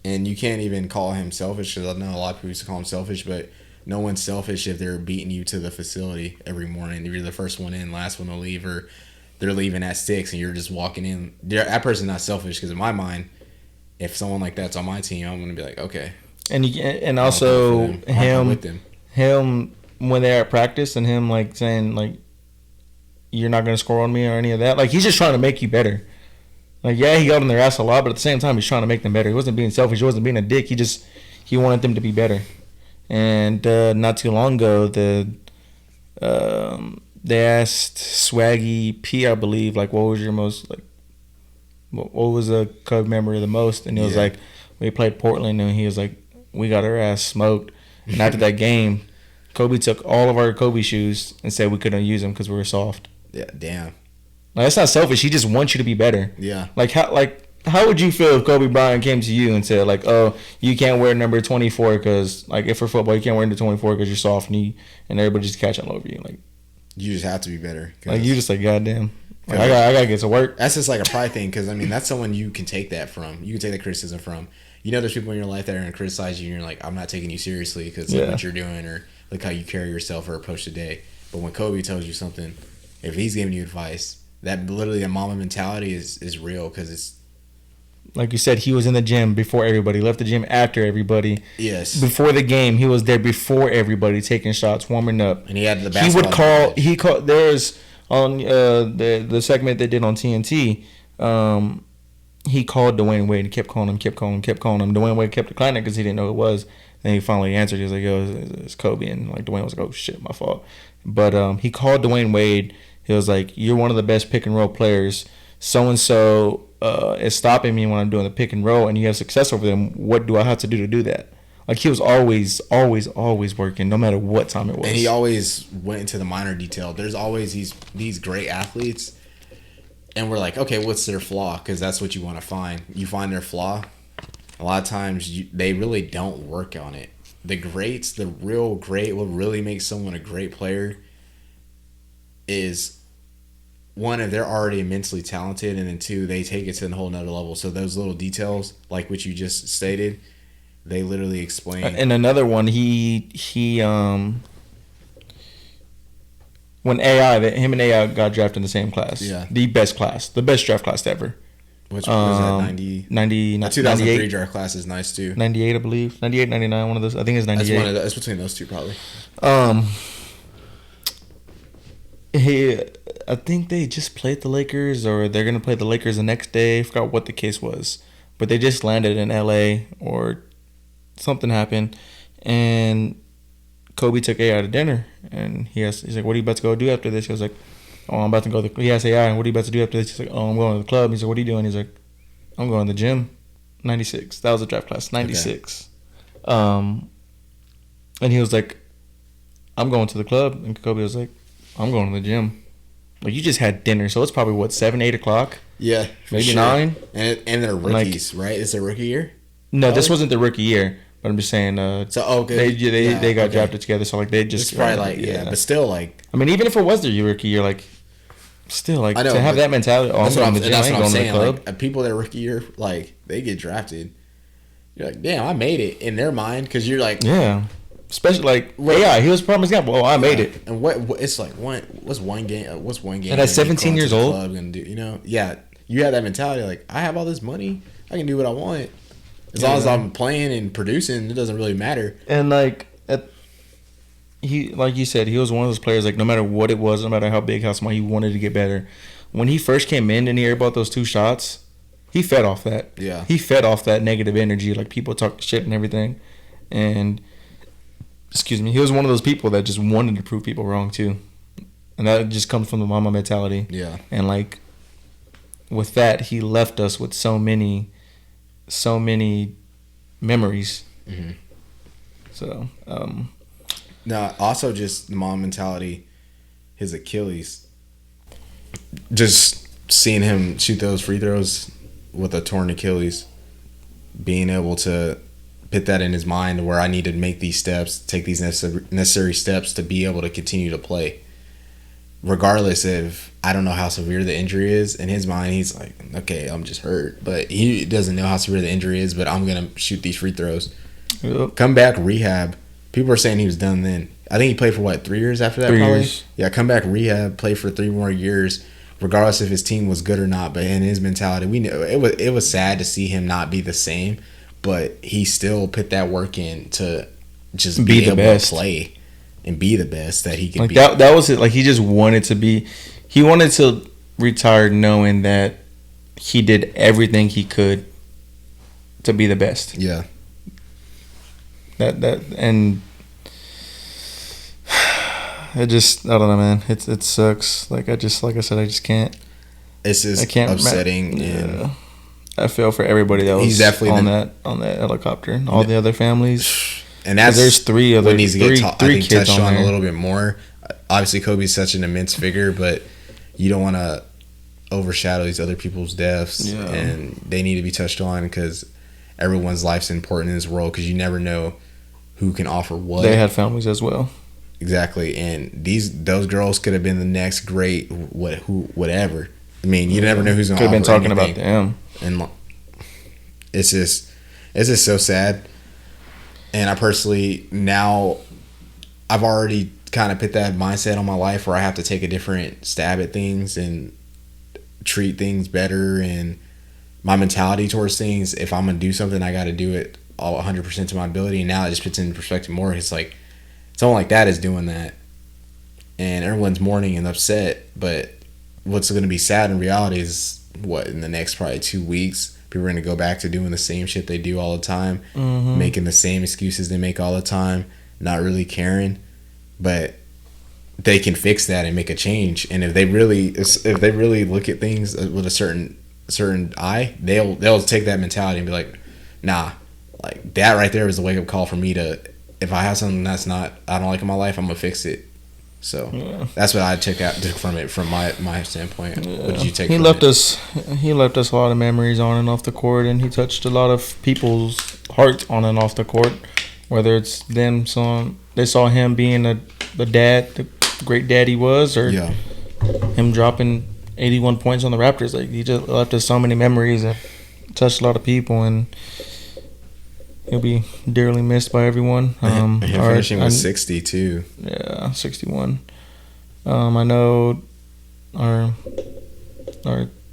And you can't even call him selfish because I know a lot of people used to call him selfish, but. No one's selfish if they're beating you to the facility every morning. If you're the first one in, last one to leave, or they're leaving at 6 and you're just walking in. That person's not selfish because in my mind, if someone like that's on my team, I'm gonna be like, okay. And also him when they're at practice and him like saying like, you're not gonna score on me or any of that. Like he's just trying to make you better. Like he got on their ass a lot, but at the same time he's trying to make them better. He wasn't being selfish. He wasn't being a dick. He wanted them to be better. And not too long ago, they asked Swaggy P, I believe, like, what was your most, like, what was a Cub memory the most? And it was like, we played Portland, and he was like, we got our ass smoked. And after that game, Kobe took all of our Kobe shoes and said we couldn't use them because we were soft. Yeah, damn. Like, that's not selfish. He just wants you to be better. Yeah. How would you feel if Kobe Bryant came to you and said, like, oh, you can't wear number 24 because, like, if for football, you can't wear number 24 because you're soft and everybody just catching all over you. Like, you just have to be better. Like, you just like, goddamn. Like, I gotta get to work. That's just like a pride thing, because I mean that's someone you can take that from. You can take that criticism from. You know, there's people in your life that are gonna criticize you, and you're like, I'm not taking you seriously because look what you're doing or look how you carry yourself or approach the day. But when Kobe tells you something, if he's giving you advice, that literally the Mamba mentality is real, because it's like you said, he was in the gym before everybody, left the gym after everybody. Yes. Before the game, he was there before everybody, taking shots, warming up. And he had the basketball. He called. There's on the segment they did on TNT. He called Dwayne Wade and kept calling him. Dwayne Wade kept declining because he didn't know who it was. And he finally answered. He was like, "Yo, it's Kobe." And like Dwayne was like, "Oh shit, my fault." But he called Dwayne Wade. He was like, "You're one of the best pick and roll players. So and so is stopping me when I'm doing the pick and roll, and you have success over them. What do I have to do that?" Like, he was always working, no matter what time it was. And he always went into the minor detail. There's always these great athletes, and we're like, okay, what's their flaw? Because that's what you want to find. You find their flaw. A lot of times, they really don't work on it. The greats, the real great, what really makes someone a great player is, one, if they're already immensely talented, and then two, they take it to a whole nother level. So those little details, like what you just stated, they literally explain. And another one, he when him and AI got drafted in the same class. Yeah. The best draft class ever. Which was that, 90? The 2003 draft class is nice too. 98, I believe. 98, 99, one of those. I think it's 98. It's between those two probably. I think they just played the Lakers, or they're going to play the Lakers the next day. I forgot what the case was. But they just landed in LA, or something happened, and Kobe took AI to dinner, and he's like, "What are you about to go do after this?" He was like, "Oh, I'm about to go." He asked AI, "What are you about to do after this?" He's like, "Oh, I'm going to the club." He's like, "What are you doing?" He's like, "I'm going to the gym." 96. That was a draft class. 96. Okay. And he was like, "I'm going to the club," and Kobe was like, "I'm going to the gym." Like, you just had dinner, so it's probably what, 7, 8 o'clock? Yeah, maybe 9. And they're rookies, right? Is it rookie year? No, this wasn't the rookie year. But I'm just saying. They got drafted together, so like they just. It's probably but still like. I mean, even if it was their rookie year, like, still like, to have that mentality. Oh, I'm going to the gym. I ain't going to the club. Like, people that rookie year, like, they get drafted. You're like, damn, I made it in their mind, because you're like, yeah. Especially like AI, he was promised example. Oh, I made it. And what it's like? What's one game? What's one game? And at 17 years old, gonna do? You know, yeah. You have that mentality, like, I have all this money, I can do what I want. As long as I'm playing and producing, it doesn't really matter. And like you said, he was one of those players, like, no matter what it was, no matter how big, how small, he wanted to get better. When he first came in and he heard about those 2 shots, he fed off that. Yeah. He fed off that negative energy, like people talk shit and everything. And he was one of those people that just wanted to prove people wrong too. And that just comes from the Mamba mentality. Yeah. And like, with that, he left us with so many memories. Mm-hmm. So, now, also just the Mamba mentality, his Achilles. Just seeing him shoot those free throws with a torn Achilles, being able to put that in his mind where I need to make these steps, take these necessary steps to be able to continue to play. Regardless if I don't know how severe the injury is, in his mind he's like, okay, I'm just hurt, but he doesn't know how severe the injury is, but I'm gonna shoot these free throws. Yep. Come back, rehab. People are saying he was done then. I think he played for 3 years after that. 3 probably. Years. Yeah, come back, rehab, play for 3 more years, regardless if his team was good or not. But in his mentality, we knew it was sad to see him not be the same, but he still put that work in to just be able to play and be the best that he could like be. That was it. Like, he just wanted to be. He wanted to retire knowing that he did everything he could to be the best. Yeah. And it just, I don't know, man. It sucks. Like I said, I just can't. It's just upsetting. Yeah. I feel for everybody that was definitely on that helicopter and all the other families. And that's there's 3 other needs to get touched on there. A little bit more. Obviously, Kobe's such an immense figure, but you don't want to overshadow these other people's deaths, and they need to be touched on because everyone's life's important in this world, because you never know who can offer what. They had families as well. Exactly, and those girls could have been the next great whatever. I mean, you never know who's going to could have been talking about them. And it's just so sad. And I personally, now I've already kind of put that mindset on my life where I have to take a different stab at things and treat things better. And my mentality towards things, if I'm going to do something, I got to do it all 100% to my ability. And now it just puts in perspective more. It's like someone like that is doing that, and everyone's mourning and upset. But what's going to be sad in reality is in the next probably 2 weeks, people are going to go back to doing the same shit they do all the time, making the same excuses they make all the time, not really caring. But they can fix that and make a change. And if they really look at things with a certain eye, they'll take that mentality and be like, nah, like that right there is the wake up call for me to, if I have something I don't like in my life, I'm gonna fix it. So that's what I took from it, from my standpoint. Yeah. What did you take? He left us a lot of memories on and off the court, and he touched a lot of people's hearts on and off the court. Whether it's them they saw him being the dad, the great dad he was, or him dropping 81 points on the Raptors. Like, he just left us so many memories and touched a lot of people, and he'll be dearly missed by everyone. Finishing with 60 too. Yeah, 61. I know our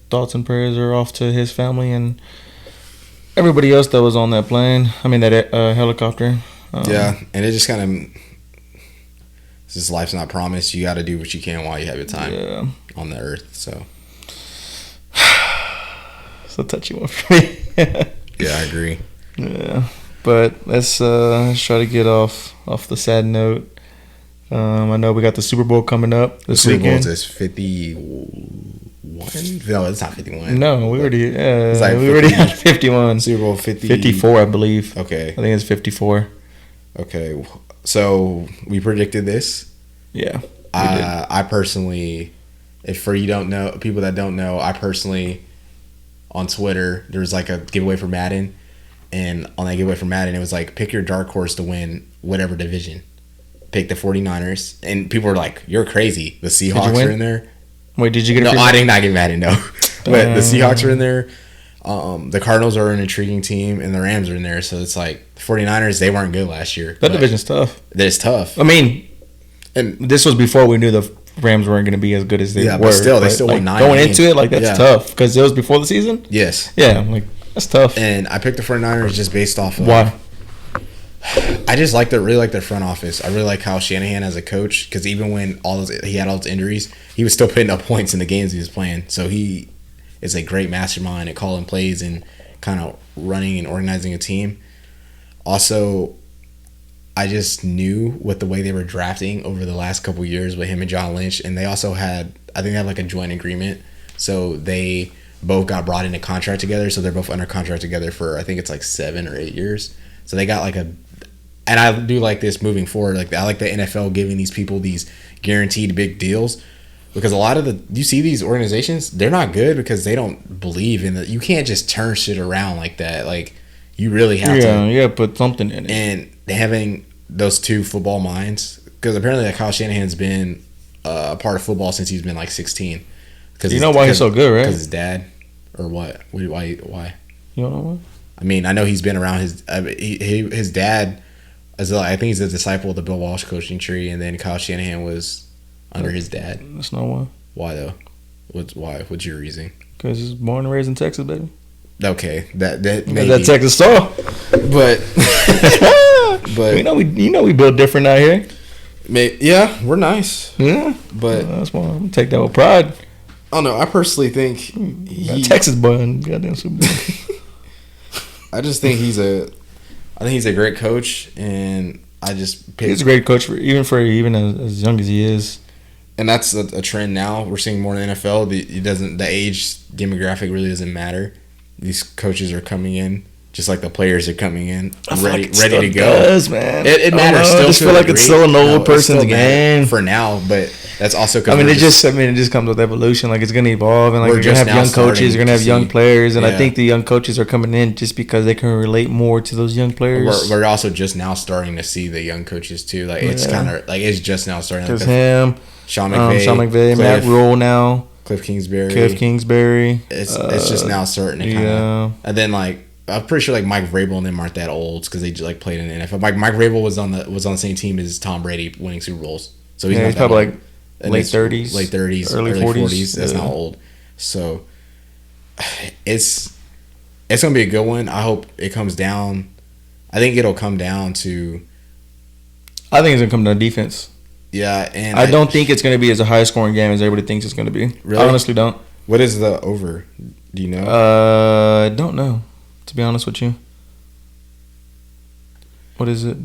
thoughts and prayers are off to his family and everybody else that was on that plane. I mean, that helicopter. And it just kind of, this life's not promised. You got to do what you can while you have your time on the earth. So it's a touchy one for me. Yeah, I agree. Yeah, but let's try to get off the sad note. I know we got the Super Bowl coming up this weekend. Super Bowl is 51. No, it's not 51. No, we already had 51. Super Bowl 50. 54, I believe. Okay, I think it's 54. Okay, so we predicted this. Yeah, I personally, people that don't know, I personally, on Twitter, there was like a giveaway for Madden, and on that giveaway for Madden, it was like, pick your dark horse to win whatever division. Pick the 49ers, and people were like, you're crazy. The Seahawks are in there. Wait, did you get No, I did not get Madden, no. But the Seahawks are in there. The Cardinals are an intriguing team, and the Rams are in there. So it's like, the 49ers, they weren't good last year. That division's tough. It's tough. I mean, and this was before we knew the Rams weren't going to be as good as they were. But still, they still won 9 going games. into it, like, that's tough. Because it was before the season? Yes. Yeah, like, that's tough. And I picked the 49ers just based off of... Why? I just really like their front office. I really like Kyle Shanahan as a coach, because even when he had all those injuries, he was still putting up points in the games he was playing. So he is a great mastermind at calling plays and kind of running and organizing a team. Also, I just knew with the way they were drafting over the last couple of years with him and John Lynch, and they also had, I think they had like a joint agreement. So they both got brought into contract together. So they're both under contract together for, I think it's like 7 or 8 years. So they got like and I do like this moving forward. Like, I like the NFL giving these people these guaranteed big deals, because a lot of you see these organizations, they're not good because they don't believe in that. You can't just turn shit around like that. Like, you really have to. Yeah, put something in it. And having those two football minds, because apparently Kyle Shanahan's been a part of football since he's been like 16. You know why he's so good, right? Because his dad, or what? Why? You don't know why? I mean, I know he's been around his dad. I think he's a disciple of the Bill Walsh coaching tree, and then Kyle Shanahan was under his dad. That's not why. Why though? Why? What's your reasoning? Because he's born and raised in Texas, baby. Okay, that maybe. That Texas soil. But you know we build different out here. Yeah, we're nice. Yeah, but that's why I'm gonna take that with pride. I don't know. I personally think Texas boy in goddamn Super Bowl. I just think he's a great coach, and he's a great coach even as young as he is. And that's a trend now. We're seeing more in the NFL. The age demographic really doesn't matter. These coaches are coming in just like the players are coming in ready to go. Does, man. It matters. I just feel like it's still an old person's game for now, but that's also. It just comes with evolution. Like, it's gonna evolve, and like, you're gonna have young coaches, you're gonna have young players, and I think the young coaches are coming in just because they can relate more to those young players. We're also just now starting to see the young coaches too. Like, it's kind of like it's just now starting. Because Sean McVay, Cliff, Matt Rule now. Cliff Kingsbury. It's just now starting to kind of. And then I'm pretty sure Mike Vrabel and them aren't that old because they played in the NFL. Mike Vrabel was on the same team as Tom Brady winning Super Bowls. So he's probably late 30s, early 40s. That's not old. So it's gonna be a good one. I hope it comes down. I think it'll come down to. I think it's gonna come down to defense. Yeah, and I don't think it's gonna be as a high scoring game as everybody thinks it's gonna be. Really? I honestly don't. What is the over? Do you know? I don't know. To be honest with you. What is it?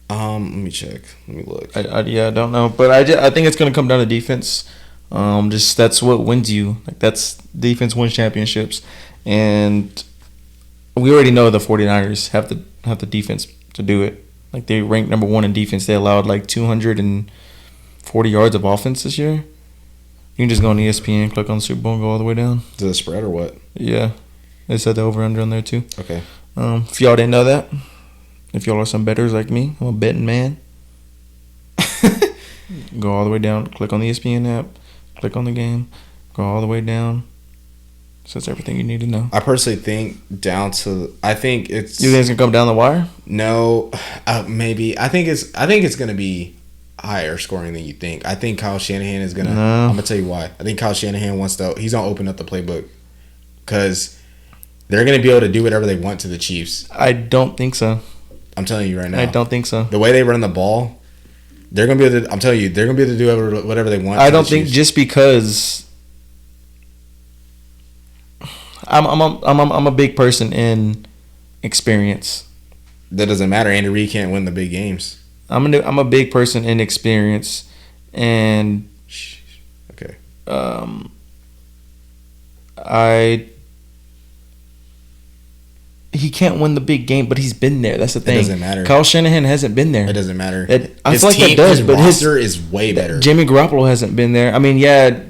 Let me check. Let me look. I don't know, but I think it's gonna come down to defense. Just that's what wins you. That's defense wins championships, and we already know the 49ers have the defense to do it. They ranked number 1 in defense. They allowed 240 yards of offense this year. You can just go on ESPN, click on Super Bowl, and go all the way down. Is it a spread or what? Yeah, they said the over under on there too. Okay. If y'all didn't know that, if y'all are some bettors like me, I'm a betting man. Go all the way down, click on the ESPN app, click on the game, go all the way down. So that's everything you need to know. I personally think I think it's. You think it's gonna come down the wire? No, maybe. I think it's gonna be higher scoring than you think. I think Kyle Shanahan is gonna. No. I'm gonna tell you why. I think Kyle Shanahan he's gonna open up the playbook because they're gonna be able to do whatever they want to the Chiefs. I don't think so. I'm telling you right now. I don't think so. The way they run the ball, they're gonna be able to. I'm telling you, they're gonna be able to do whatever they want. I don't think just because. I'm a big person in experience. That doesn't matter. Andy Reid can't win the big games. I'm a big person in experience, and okay. He can't win the big game, but he's been there. That's the thing. It doesn't matter. Kyle Shanahan hasn't been there. It doesn't matter. I feel like it does, but his roster is way better. Jimmy Garoppolo hasn't been there. I mean, yeah.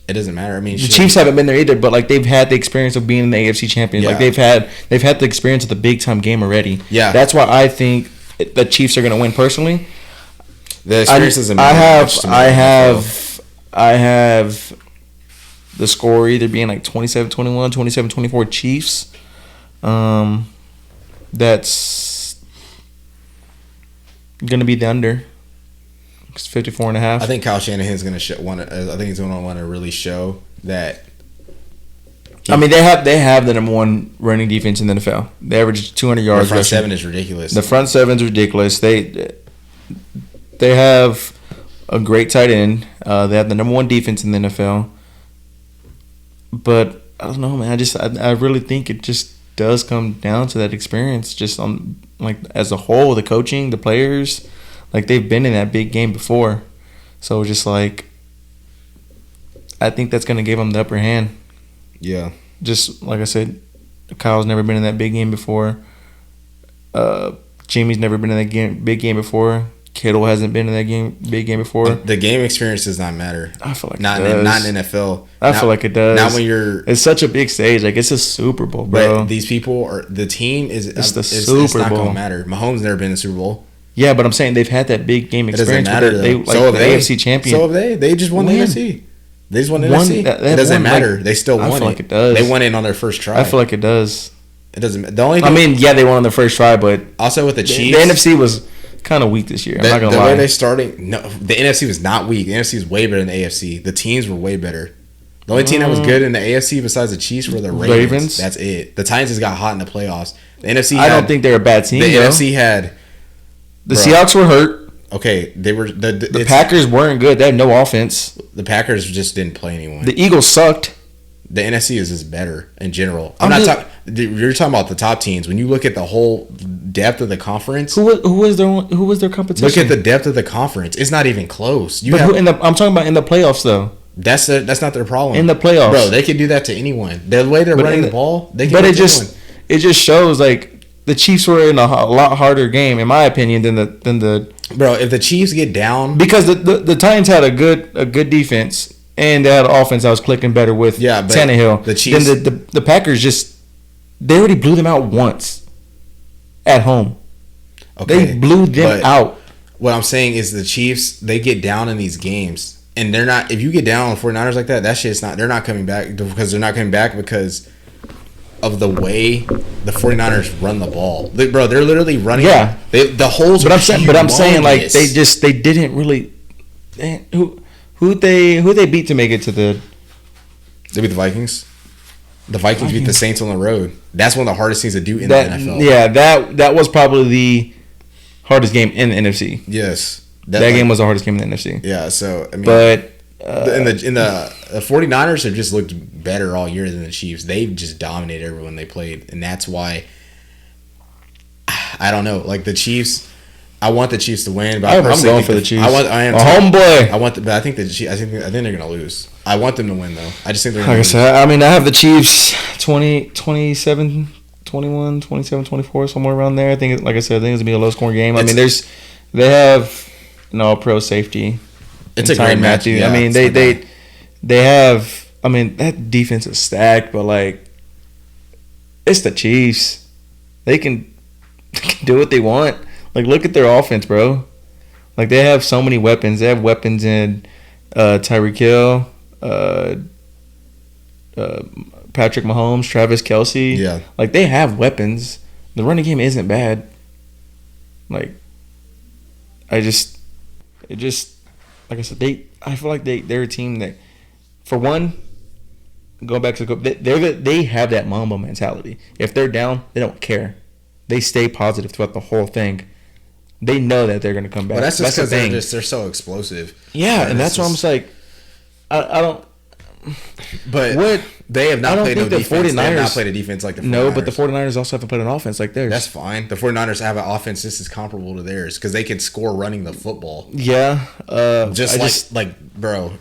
It doesn't matter. I mean, the Chiefs haven't been there either, but they've had the experience of being in the AFC champions. Yeah. They've had the experience of the big time game already. Yeah, that's why I think the Chiefs are going to win personally. The experience doesn't matter. I have the score either being 27-21, 27-24 Chiefs. That's going to be the under. It's 54.5. I think Kyle Shanahan's going to want to. I think he's going to want to really show that. I mean, they have the number 1 running defense in the NFL. They average 200 yards. The front seven is ridiculous. The front seven's ridiculous. They have a great tight end. They have the number 1 defense in the NFL. But I don't know, man. I really think it just does come down to that experience, just on as a whole, the coaching, the players. They've been in that big game before. So just I think that's going to give them the upper hand. Yeah. Just like I said, Kyle's never been in that big game before. Jimmy's never been in that big game before. Kittle hasn't been in that big game before. The game experience does not matter. I feel like not it does. Not in NFL. I feel like it does. Not when you're. It's such a big stage. It's a Super Bowl, bro. But these people are the team is. It's the Super Bowl. It's not gonna matter. Mahomes never been in the Super Bowl. Yeah, but I'm saying they've had that big game experience. It doesn't matter. So the AFC champion. So have they. They just won the AFC. They just won the NFC. It doesn't matter. They still won it. I feel like it does. They won it on their first try. I feel like it does. It doesn't. The only thing, I mean, yeah, they won on their first try, but also with the Chiefs, the NFC was kind of weak this year. I'm not gonna lie. The way they starting, no, the NFC was not weak. The NFC was way better than the AFC. The teams were way better. The only team that was good in the AFC besides the Chiefs were the Ravens. That's it. The Titans just got hot in the playoffs. The NFC. I don't think they're a bad team. The NFC had. The Seahawks were hurt. Okay, they were the Packers weren't good. They had no offense. The Packers just didn't play anyone. The Eagles sucked. The NFC is just better in general. I'm not talking. You're talking about the top teams. When you look at the whole depth of the conference, who was their competition? Look at the depth of the conference. It's not even close. I'm talking about in the playoffs though. That's not their problem. In the playoffs, bro, they can do that to anyone. The way they're running the ball, they can. But it just shows the Chiefs were in a lot harder game, in my opinion, than the. Bro, if the Chiefs get down, because the Titans had a good defense and they had an offense that was clicking better with Tannehill. The Chiefs, then the Packers they already blew them out once at home. Okay, they blew them out. What I'm saying is the Chiefs, they get down in these games And they're not. If you get down on 49ers like that, that shit's not. They're not coming back because they're not coming back because of the way the 49ers run the ball. Bro, they're literally running. Yeah. The holes. But I'm saying like they didn't really. Who they beat to make it to the? They beat the Vikings. The Vikings beat the Saints on the road. That's one of the hardest things to do in the NFL. Yeah, that was probably the hardest game in the NFC. Yes. That game was the hardest game in the NFC. Yeah, so I mean, but in the 49ers have just looked better all year than the Chiefs. They've just dominated everyone they played, and that's why I don't know. Like the Chiefs, I want the Chiefs to win, but I'm going for the Chiefs. I am a homeboy. but I think the Chiefs. I think they're gonna lose. I want them to win though. I just think they're gonna lose. I mean, I have the Chiefs 27, 21, 27, 24, somewhere around there. I think, like I said, I think it's gonna be a low scoring game. I mean, they have pro safety. It's a great match. Yeah, I mean, they have. I mean, that defense is stacked, but like, it's the Chiefs. They can do what they want. Like, look at their offense, bro. Like, they have so many weapons. They have weapons in Tyreek Hill, Patrick Mahomes, Travis Kelce. Yeah. Like, they have weapons. The running game isn't bad. Like, like I said, I feel like they're a team that, for one, going back to they have that Mamba mentality. If they're down, they don't care. They stay positive throughout the whole thing. They know that they're going to come back. Well, that's just because they're so explosive. Yeah, and that's why I'm just like, I don't. But what they have not played no defense. 49ers, they have not played a defense like the 49ers. No, but the 49ers also haven't played an offense like theirs. That's fine. The 49ers have an offense just as comparable to theirs because they can score running the football. Yeah. Bro.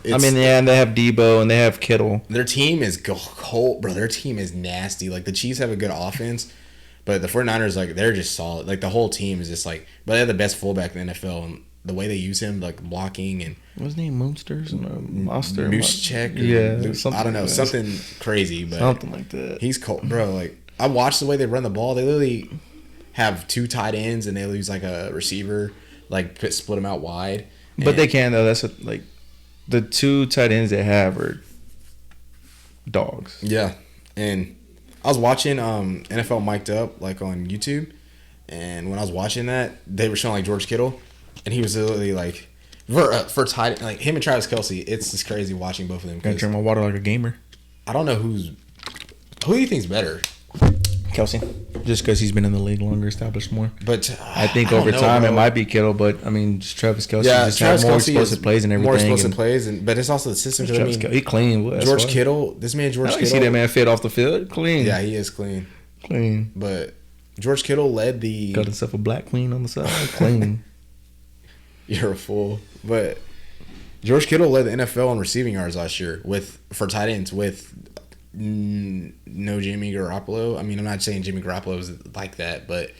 I mean, yeah, and they have Debo and they have Kittle. Their team is cold, bro. Their team is nasty. Like, the Chiefs have a good offense, but the 49ers, like, they're just solid. Like, the whole team is just like, but they have the best fullback in the NFL, and the way they use him, like blocking and what's his name, Moonsters and Monster, Moosecheck, I don't know, something crazy, but something like that. He's cold, bro. Like, I watched the way they run the ball. They literally have two tight ends and they use like a receiver, like split them out wide. But they can though. That's like the two tight ends they have are dogs. Yeah, and I was watching NFL Mic'd Up like on YouTube, and when I was watching that, they were showing like George Kittle. And he was literally like, for tight, like him and Travis Kelce, it's just crazy watching both of them. Gotta drink my water like a gamer. I don't know who do you think's better? Kelce, just because he's been in the league longer, established more. But I think over time it might be Kittle, but I mean, just Travis Kelce just has more explosive plays and everything. More explosive plays, but it's also the system. He clean. George Kittle, this man George Kittle. You see that man fit off the field, clean. Yeah, he is clean. Clean. But George Kittle led the. Got himself a black queen on the side, clean. You're a fool. But George Kittle led the NFL in receiving yards last year for tight ends with no Jimmy Garoppolo. I mean, I'm not saying Jimmy Garoppolo was like that, but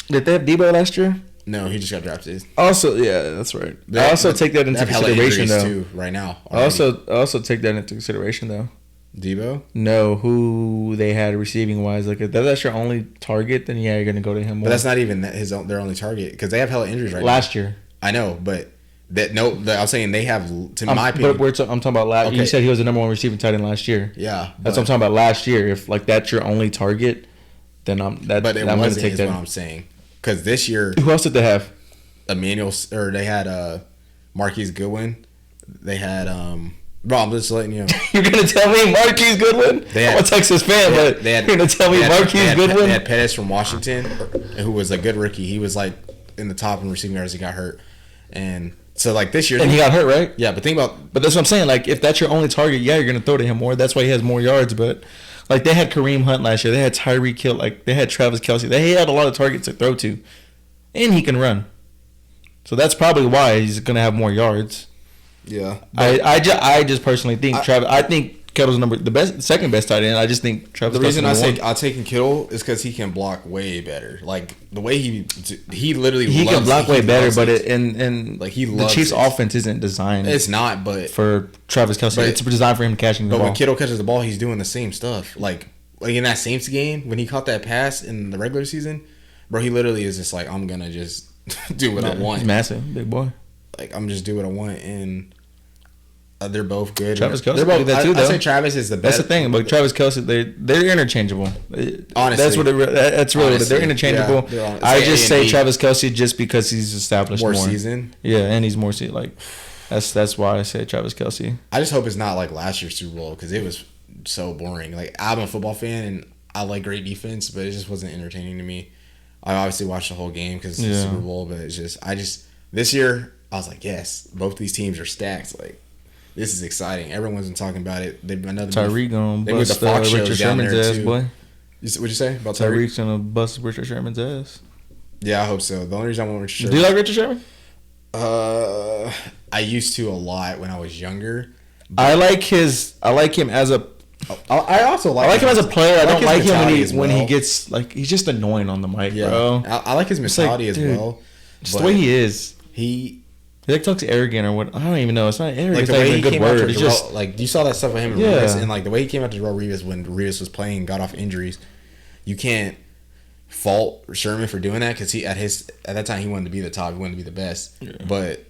did they have Debo last year? No, he just got drafted. Also, yeah, that's right. I also take that into consideration though. Too, right now, I also take that into consideration though. Debo? No, who they had receiving wise. Like if that's your only target, then yeah, you're gonna go to him more. But that's not even their only target because they have hella injuries right now. Last year. I know, but I'm saying they have, my opinion. But I'm talking about last. Okay. You said he was the number one receiving tight end last year. Yeah, that's what I'm talking about. Last year, if like that's your only target, then I'm going to take that. What I'm saying, because this year, who else did they have? They had Marquise Goodwin. They had Bro, I'm just letting you know. You're gonna tell me Marquise Goodwin? I'm a Texas fan, but you're gonna tell me Marquise Goodwin? They had Pettis from Washington, who was a good rookie. He was like in the top in receiving yards. He got hurt, and so like this year, and he got hurt, right? Yeah, but think about. But that's what I'm saying. Like if that's your only target, yeah, you're gonna throw to him more. That's why he has more yards. But like they had Kareem Hunt last year. They had Tyreek Hill. Like they had Travis Kelce. They had a lot of targets to throw to, and he can run. So that's probably why he's gonna have more yards. Yeah, I just personally think Travis. I think Kittle's second best tight end. I just think Travis. The reason I'm taking Kittle is because he can block way better. Like the way he literally can block way better, but the Chiefs' offense isn't designed. It's not, but for Travis Kelce, it's designed for him catching the ball. But when Kittle catches the ball, he's doing the same stuff. Like in that Saints game when he caught that pass in the regular season, bro, he literally is just like, I'm gonna just do what I want. He's massive, big boy. Like I'm just do what I want, and They're both good. Travis Kelce They're both, did that too, though. I say Travis is the best. That's the thing. But Travis Kelce, they're interchangeable. Honestly. That's really what they're interchangeable. Yeah, I just say Travis Kelce just because he's established more. Season. Yeah, and he's more season. Like, that's why I say Travis Kelce. I just hope it's not like last year's Super Bowl because it was so boring. Like, I'm a football fan and I like great defense, but it just wasn't entertaining to me. I obviously watched the whole game because it's the Super Bowl, but it's just this year I was like, yes, both these teams are stacked. Like, this is exciting. Everyone's been talking about it. They've another Tyreek gonna bust the Fox Richard Sherman's ass, boy. What'd you say about Tyreek's gonna bust Richard Sherman's ass. Yeah, I hope so. The only reason I want Richard Sherman. Do you like Richard Sherman? I used to a lot when I was younger. I like him as a. I also like him as a player. I don't like him when he gets like he's just annoying on the mic, bro. I like his mentality as well. Just the way he is. He like talks arrogant or what? I don't even know. It's not arrogant. Like it's not even a good word. It's just like you saw that stuff with him and Revis, and like the way he came out to Darrelle Revis when Revis was playing and got off injuries. You can't fault Sherman for doing that because he at that time he wanted to be the top. He wanted to be the best. Yeah. But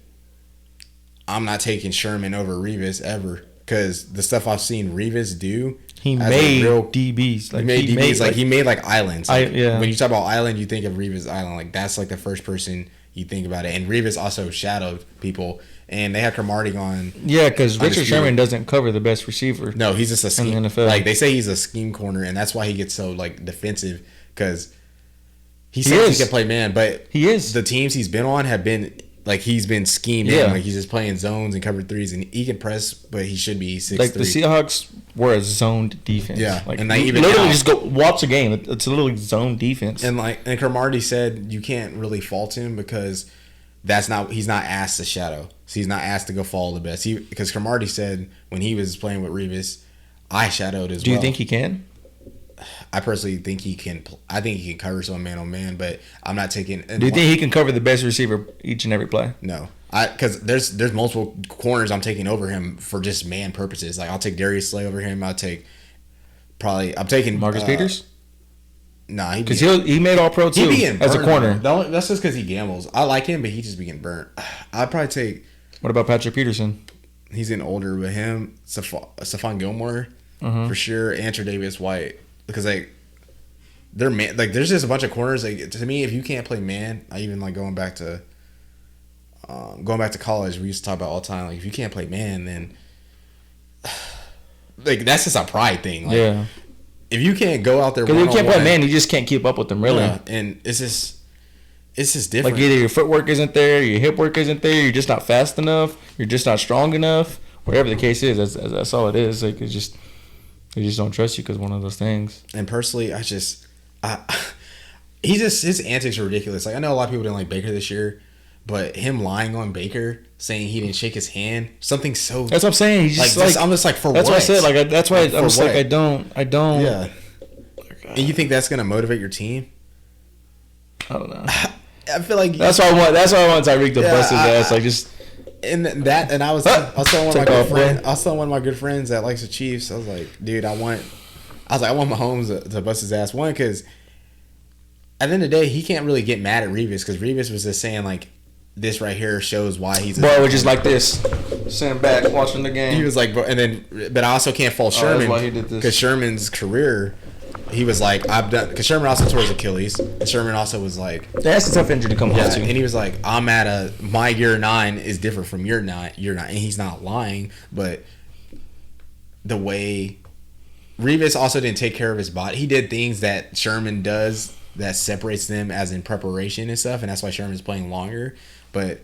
I'm not taking Sherman over Revis ever because the stuff I've seen Revis do. He made DBs. Like he made islands. Like, when you talk about island, you think of Revis Island. Like that's like the first person you think about it. And Revis also shadowed people. And they had Cromartie on. Yeah, because Richard Sherman doesn't cover the best receiver. No, he's just a scheme. In the NFL. Like they say he's a scheme corner, and that's why he gets so like defensive because he says he can play man, but he is. The teams he's been on have been like he's been schemed in. Like he's just playing zones and cover threes, and he can press, but he should be 6'3". Like the Seahawks were a zoned defense. Yeah, like and they even literally just go watch a game. It's literally zone defense. And Cromartie said you can't really fault him because he's not asked to shadow. So he's not asked to go follow the best. Because Cromartie said when he was playing with Revis, I shadowed as well. Do you think he can? I personally think he can. I think he can cover some man on man, but I'm not taking. Do you think he can cover the best receiver each and every play? No, because there's multiple corners I'm taking over him for just man purposes. Like I'll take Darius Slay over him. I'm taking Marcus Peters. Nah, because he made all pro too as a corner. That's just because he gambles. I like him, but he just be getting burnt. I'd probably take. What about Patrick Peterson? He's getting older, but him, Stephon Gilmore for sure, and Tre'Davious White. Because they're man. Like there's just a bunch of corners. Like to me, if you can't play man, I even like going back to college. We used to talk about all the time. Like if you can't play man, then like that's just a pride thing. Like, yeah. If you can't go out there, because you can't play man, you just can't keep up with them really. Yeah, and it's just different. Like either your footwork isn't there, your hip work isn't there, you're just not fast enough, you're just not strong enough. Whatever the case is, that's all it is. Like it's just. They just don't trust you because one of those things. And personally, his antics are ridiculous. Like I know a lot of people didn't like Baker this year, but him lying on Baker, saying he didn't shake his hand, something so. That's what I'm saying. He's just I'm just like for that's what? That's what I said. Like that's why I'm just like I don't. Yeah. And you think that's gonna motivate your team? I don't know. I feel like that's why I want. That's why I want Tyreek to bust his ass. Like just. And I was telling one of my good friends that likes the Chiefs. I was like, dude, I want Mahomes to bust his ass. One, because at the end of the day, he can't really get mad at Revis because Revis was just saying like, this right here shows why he's. Boy, we're just like this, sitting back watching the game. He was like, but I also can't fault Sherman. That's why he did this. Because Sherman's career. He was like, I've done, because Sherman also tore his Achilles. And Sherman also was like, that's a tough injury to come home to. And he was like, I'm at my year 9 is different from your 9. And he's not lying, but the way Revis also didn't take care of his body. He did things that Sherman does that separates them as in preparation and stuff. And that's why Sherman's playing longer. But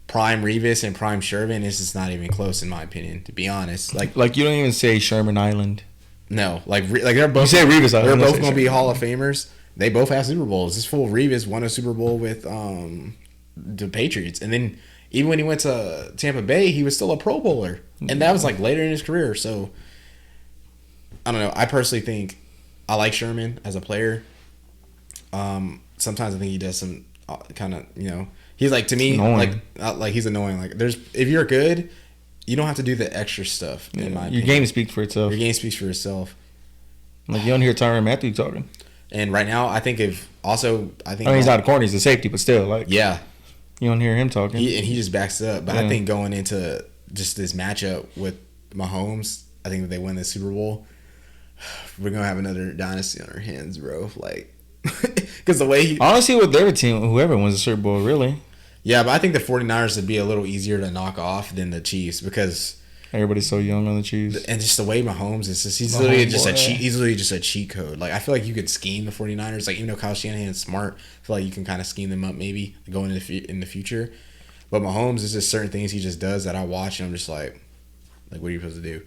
prime Revis and prime Sherman is just not even close in my opinion, to be honest. Like you don't even say Sherman Island. No, like they're both. You say Revis. They're both going to be Hall of Famers. They both have Super Bowls. This fool Revis won a Super Bowl with the Patriots, and then even when he went to Tampa Bay, he was still a Pro Bowler, and that was like later in his career. So I don't know. I personally think I like Sherman as a player. Sometimes I think he does some kind of he's like to me like he's annoying. Like if you're good. You don't have to do the extra stuff. In my opinion. Your game speaks for itself. Your game speaks for itself. Like you don't hear Tyrann Mathieu talking. And right now, I think he's not a corner. He's a safety, but still, like you don't hear him talking. He just backs it up. But I think going into just this matchup with Mahomes, I think if they win the Super Bowl, we're gonna have another dynasty on our hands, bro. Like, because the way he honestly with their team, whoever wins the Super Bowl, really. Yeah, but I think the 49ers would be a little easier to knock off than the Chiefs because everybody's so young on the Chiefs. And just the way Mahomes is, he's literally just a cheat code. Like, I feel like you could scheme the 49ers. Like, even though Kyle Shanahan's smart, I feel like you can kind of scheme them up maybe going in the future. But Mahomes is just certain things he just does that I watch and I'm just like, what are you supposed to do?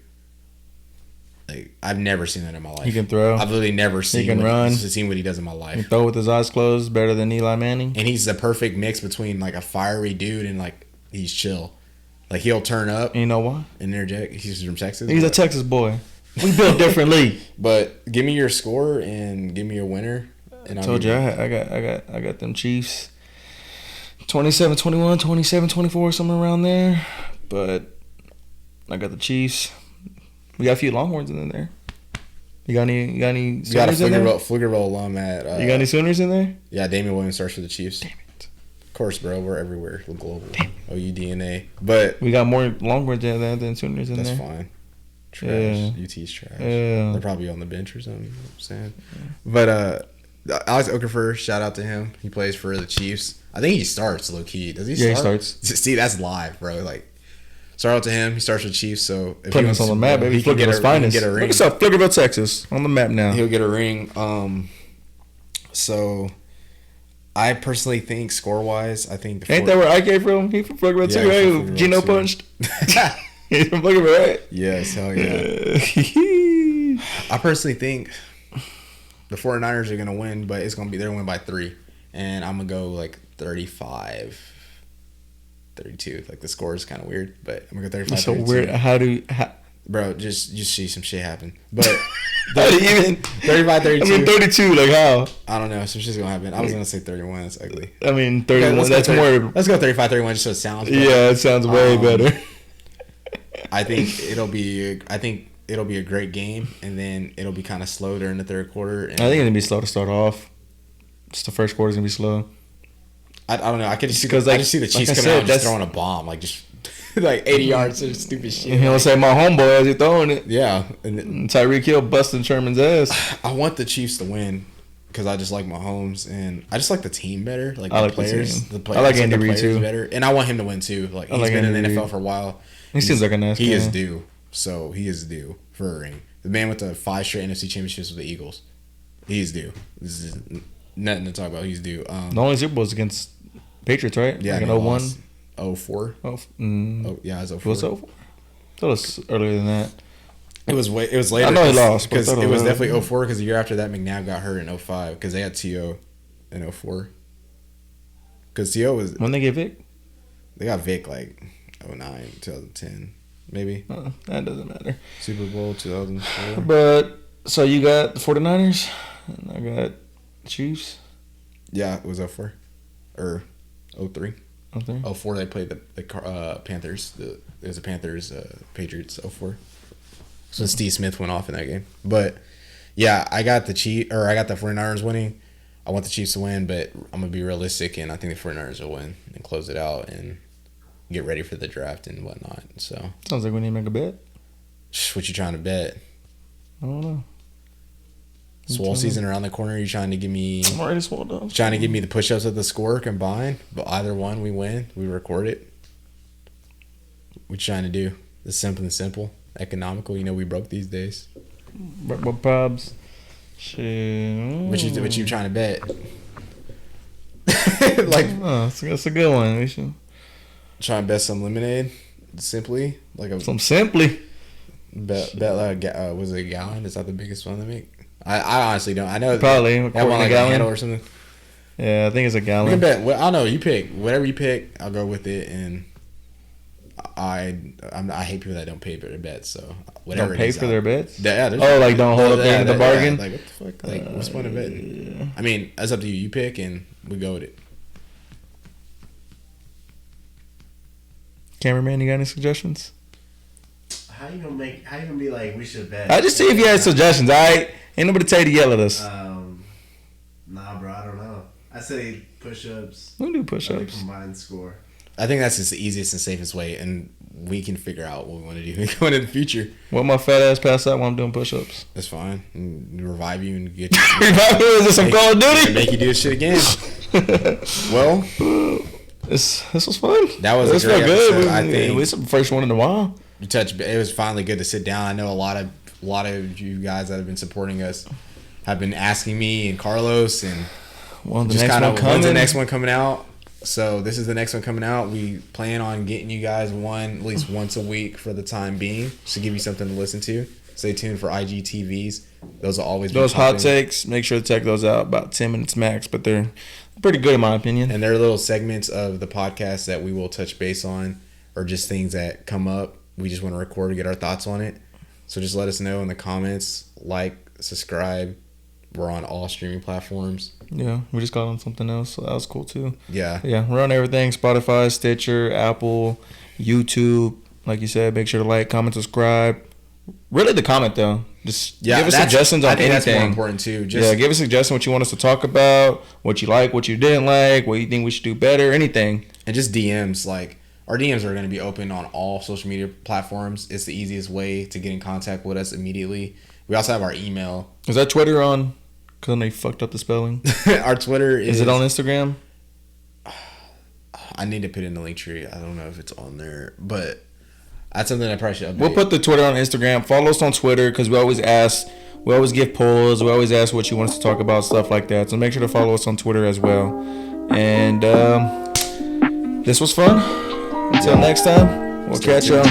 Like, I've never seen that in my life. He can throw. I've literally never seen. He can run. Seen what he does in my life. He can throw with his eyes closed better than ELi Manning. And he's the perfect mix between like a fiery dude and like he's chill. Like he'll turn up. And you know why? And interject. He's from Texas. He's a Texas boy. We built differently. But give me your score and give me your winner. And I told you I got them Chiefs. 27-21, 27-24, somewhere around there. But I got the Chiefs. We got a few Longhorns in there. You got any Sooners you got a in there? Pflugerville alum at... you got any Sooners in there? Yeah, Damian Williams starts for the Chiefs. Damn it. Of course, bro. We're everywhere. We're global. Damn it. OU DNA. But... We got more Longhorns in there than Sooners in there. That's fine. Trash. Yeah. UT's trash. Yeah. They're probably on the bench or something. You know what I'm saying? But Alex Okafor, shout out to him. He plays for the Chiefs. I think he starts low-key. Does he start? Yeah, he starts. See, that's live, bro. Like... Shout out to him. He starts with Chiefs, so if putting us on the map, baby. He Pflugerville's finest. Get a ring. Look us up, Pflugerville, Texas, on the map now. He'll get a ring. So I personally think score-wise, I think ain't that where I came from? He from Pflugerville too, right? Who Gino punched. He's from Pflugerville, right? Yes, hell yeah. I personally think the 49ers are gonna win, but they're gonna win by 3, and I'm gonna go like 35. 32. Like the score is kind of weird, but I'm gonna go 35. So 32. weird. Bro, just see some shit happen. But how do you even 35, 32. I mean 32. Like how? I don't know. Some shit's gonna happen. I was gonna say 31. That's ugly. I mean 31. Okay, that's more. Let's go 35, 31 just so it sounds better. Yeah, it sounds way better. I think it'll be a great game, and then it'll be kind of slow during the third quarter. And I think it's gonna be slow to start off. Just the first quarter's gonna be slow. I don't know. I just see the Chiefs like coming out and just throwing a bomb, like just like 80 yards of stupid shit. He'll say my homeboy as he throwing it. Yeah, and Tyreek Hill busting Sherman's ass. I want the Chiefs to win because I just like Mahomes and I just like the team better. Like I the like players, the team. I like Andy Reid too. Better, and I want him to win too. Like he's been in the NFL for a while. He seems like a nice guy. He is due. So he is due for a ring. The man with the 5 straight NFC championships with the Eagles. He's due. This is nothing to talk about. He's due. The only Super Bowl was against Patriots, right? Yeah, like in 01? 04. Oh, yeah, it was 04. It was 04? That was earlier than that. It was later. I know he lost. Because it was definitely 04 because the year after that, McNabb got hurt in 05 because they had T.O. in 04. Because T.O. was... When they get Vic? They got Vic like 09, 2010, maybe. That doesn't matter. Super Bowl 2004. But, so you got the 49ers, and I got Chiefs. Yeah, it was 04. Or 03. 03? 04 they played the Panthers. It was the Panthers Patriots 04. So Steve Smith went off in that game. But yeah, I got the 49ers winning. I want the Chiefs to win, but I'm gonna be realistic and I think the 49ers will win and close it out and get ready for the draft and whatnot. So sounds like we need to make a bet. What you trying to bet? I don't know. Swole season around the corner. You trying to give me? I'm already swole up. Trying to give me the push-ups of the score combined, but either one we win, we record it. What you trying to do? The simple and simple, economical. You know we broke these days. What probs? Shit. What you trying to bet? Like, that's a good one. We should try and bet some lemonade. Simply, some simply. Bet was it a gallon? Is that the biggest one to make? I honestly don't. I know probably that one like a handle or something. Yeah, I think it's a gallon. We can bet. I don't know. You pick whatever you pick. I'll go with it. And I hate people that don't pay for their bets. So whatever. Don't pay for their bets. Yeah. Like don't hold up the end of the bargain. Like what the fuck? Like what's the point of betting? Yeah. I mean, that's up to you. You pick and we go with it. Cameraman, you got any suggestions? How you gonna be like we should bet? I just see if you had suggestions. Ain't nobody tell you to yell at us. Nah, bro, I don't know. I say push-ups. We'll do push-ups. Combined score. I think that's just the easiest and safest way, and we can figure out what we want to do going in the future. Well, my fat ass pass out while I'm doing push-ups. That's fine. And revive you and get you. Revive you? Is this some Call of Duty? Make you do this shit again. Well, this was fun. That was this a great good. episode, I think. It's the first one in a while. It was finally good to sit down. I know a lot of you guys that have been supporting us have been asking me and Carlos and when's the next one coming out. So this is the next one coming out. We plan on getting you guys one at least once a week for the time being, just to give you something to listen to. Stay tuned for IGTVs. Those will always be those hot takes. Make sure to check those out. About 10 minutes max, but they're pretty good in my opinion. And they're little segments of the podcast that we will touch base on, or just things that come up. We just want to record and get our thoughts on it. So just let us know in the comments. Like, subscribe. We're on all streaming platforms. Yeah, we just got on something else, so that was cool too. Yeah. Yeah, we're on everything. Spotify, Stitcher, Apple, YouTube. Like you said, make sure to like, comment, subscribe. Really the comment though. Just give us suggestions on anything. That's more important too. Give us suggestions what you want us to talk about, what you like, what you didn't like, what you think we should do better, anything. And just DMs. Like, our DMs are going to be open on all social media platforms. It's the easiest way to get in contact with us immediately. We also have our email. Is that Twitter on? Because they fucked up the spelling. Our Twitter is... Is it on Instagram? I need to put in the link tree. I don't know if it's on there, but that's something I probably should update. We'll put the Twitter on Instagram. Follow us on Twitter because we always ask. We always give polls. We always ask what you want us to talk about, stuff like that. So make sure to follow us on Twitter as well. And this was fun. Until next time, we'll catch y'all.